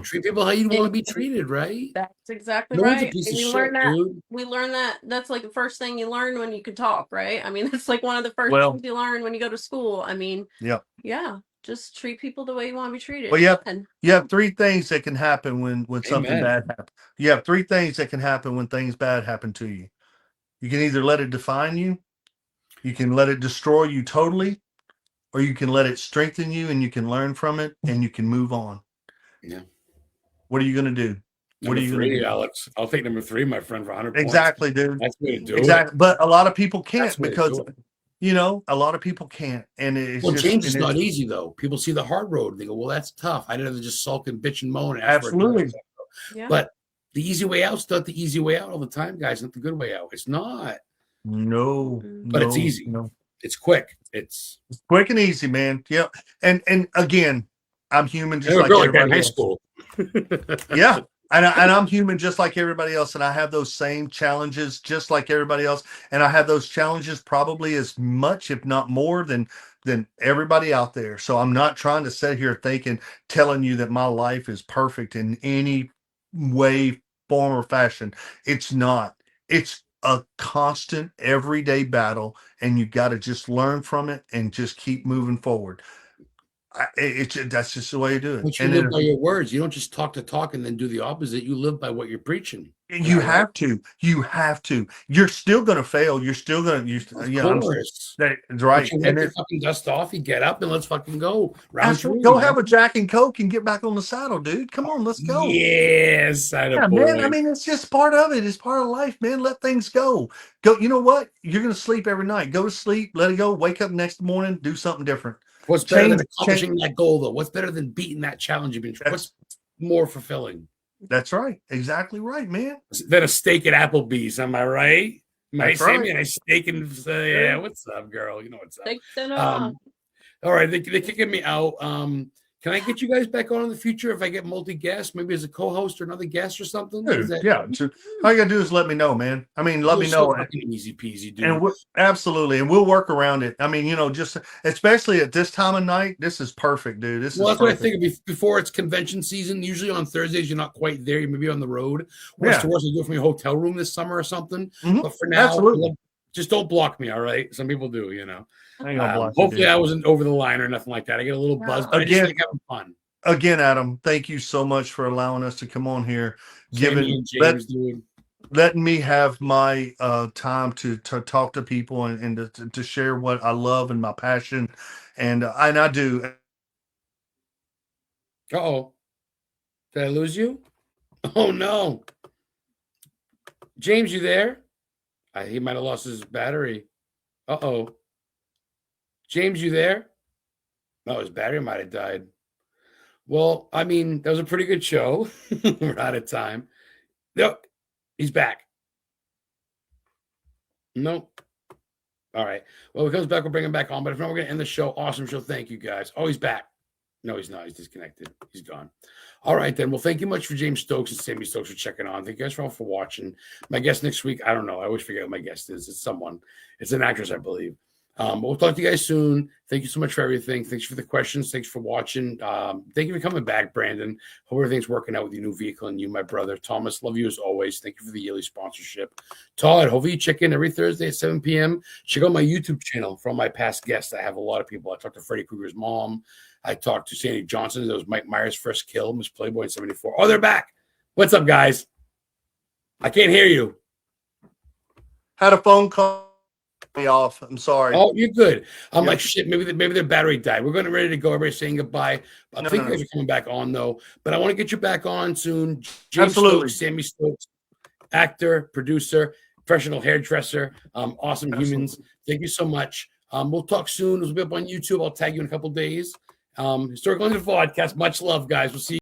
Treat people how you want to be treated, right? That's exactly right. We learn that. That's like the first thing you learn when you can talk, right? That's like one of the first things you learn when you go to school. Yeah. Just treat people the way you want to be treated. Well, you have three things that can happen when something bad happens. You have three things that can happen when things bad happen to you. You can either let it define you, you can let it destroy you totally, or you can let it strengthen you and you can learn from it and you can move on. Yeah. What are you going to do? What are you going to do, Alex? I'll take number 3, my friend, for 100 exactly, points. Dude. That's the way to do it. But a lot of people can't because, a lot of people can't. And it's change is not easy, though. People see the hard road. They go, well, that's tough. I'd rather just sulk and bitch and moan. Absolutely. But the easy way out's not the easy way out all the time, guys. Not the good way out. It's not. No. But it's easy. No. It's quick. It's quick and easy, man. Yeah. And again, I'm human just like everybody in high else. School. Yeah. And I'm human just like everybody else. And I have those same challenges just like everybody else. And I have those challenges probably as much, if not more than everybody out there. So I'm not trying to sit here telling you that my life is perfect in any way, form, or fashion. It's not. It's a constant everyday battle, and you got to just learn from it and just keep moving forward. That's just the way you do it. But you live by your words. You don't just talk the talk and then do the opposite. You live by what you're preaching. You have to. You have to. You're still going to fail. You're still going to. Of course. That's right. You And the fucking dust off. You get up and let's fucking go. Go have a Jack and Coke and get back on the saddle, dude. Come on, let's go. Yes, man. I mean, it's just part of it. It's part of life, man. Let things go. Go. You know what? You're going to sleep every night. Go to sleep. Let it go. Wake up next morning. Do something different. What's better than accomplishing that goal, though? What's better than beating that challenge you've been? What's more fulfilling? That's right. Exactly right, man. Than a steak at Applebee's. Am I right? Nice, Sammy. And I steak and yeah. What's up, girl? You know what's up. All right, they're kicking me out. Can I get you guys back on in the future if I get multi-guest, maybe as a co-host or another guest or something? Dude, yeah. So all you gotta do is let me know, man. I mean, let me know. Easy peasy, dude. And absolutely, and we'll work around it. I mean, just especially at this time of night, this is perfect, dude. That's what I think. Before it's convention season, usually on Thursdays you're not quite there. You may be on the road. Worst to worst, you do it from your hotel room this summer or something. Mm-hmm. But for now, just don't block me. All right, some people do, Hopefully, I wasn't over the line or nothing like that. I get a little buzz, but I just think having fun. Again, Adam, thank you so much for allowing us to come on here, letting me have my time to talk to people and to share what I love and my passion, and I do. Uh-oh, did I lose you? Oh no, James, you there? He might have lost his battery. Uh-oh. James, you there? No, his battery might have died. Well, I mean, that was a pretty good show. We're out of time. Nope. He's back. Nope. All right. Well, if he comes back, we'll bring him back on. But if not, we're going to end the show. Awesome show. Thank you, guys. Oh, he's back. No, he's not. He's disconnected. He's gone. All right, then. Well, thank you much for James Stokes and Sammy Stokes for checking on. Thank you guys for all for watching. My guest next week, I don't know. I always forget what my guest is. It's someone. It's an actress, I believe. We'll talk to you guys soon. Thank you so much for everything. Thanks for the questions. Thanks for watching. Thank you for coming back, Brandon. Hope everything's working out with your new vehicle and you, my brother. Thomas, love you as always. Thank you for the yearly sponsorship. Todd, hopefully you check in every Thursday at 7 p.m. Check out my YouTube channel for all my past guests. I have a lot of people. I talked to Freddy Krueger's mom. I talked to Sandy Johnson. That was Mike Myers' first kill, Miss Playboy in 74. Oh, they're back. What's up, guys? I can't hear you. Had a phone call. Me off. I'm sorry. Oh, you're good. I'm like, shit, maybe their battery died. We're going to ready to go. Everybody's saying goodbye. I think you guys are coming back on, though. But I want to get you back on soon. James Stokes, Sammy Stokes, actor, producer, professional hairdresser, awesome humans. Thank you so much. We'll talk soon. We'll be up on YouTube. I'll tag you in a couple days. Historical Legend VODCAST. Much love, guys. We'll see you.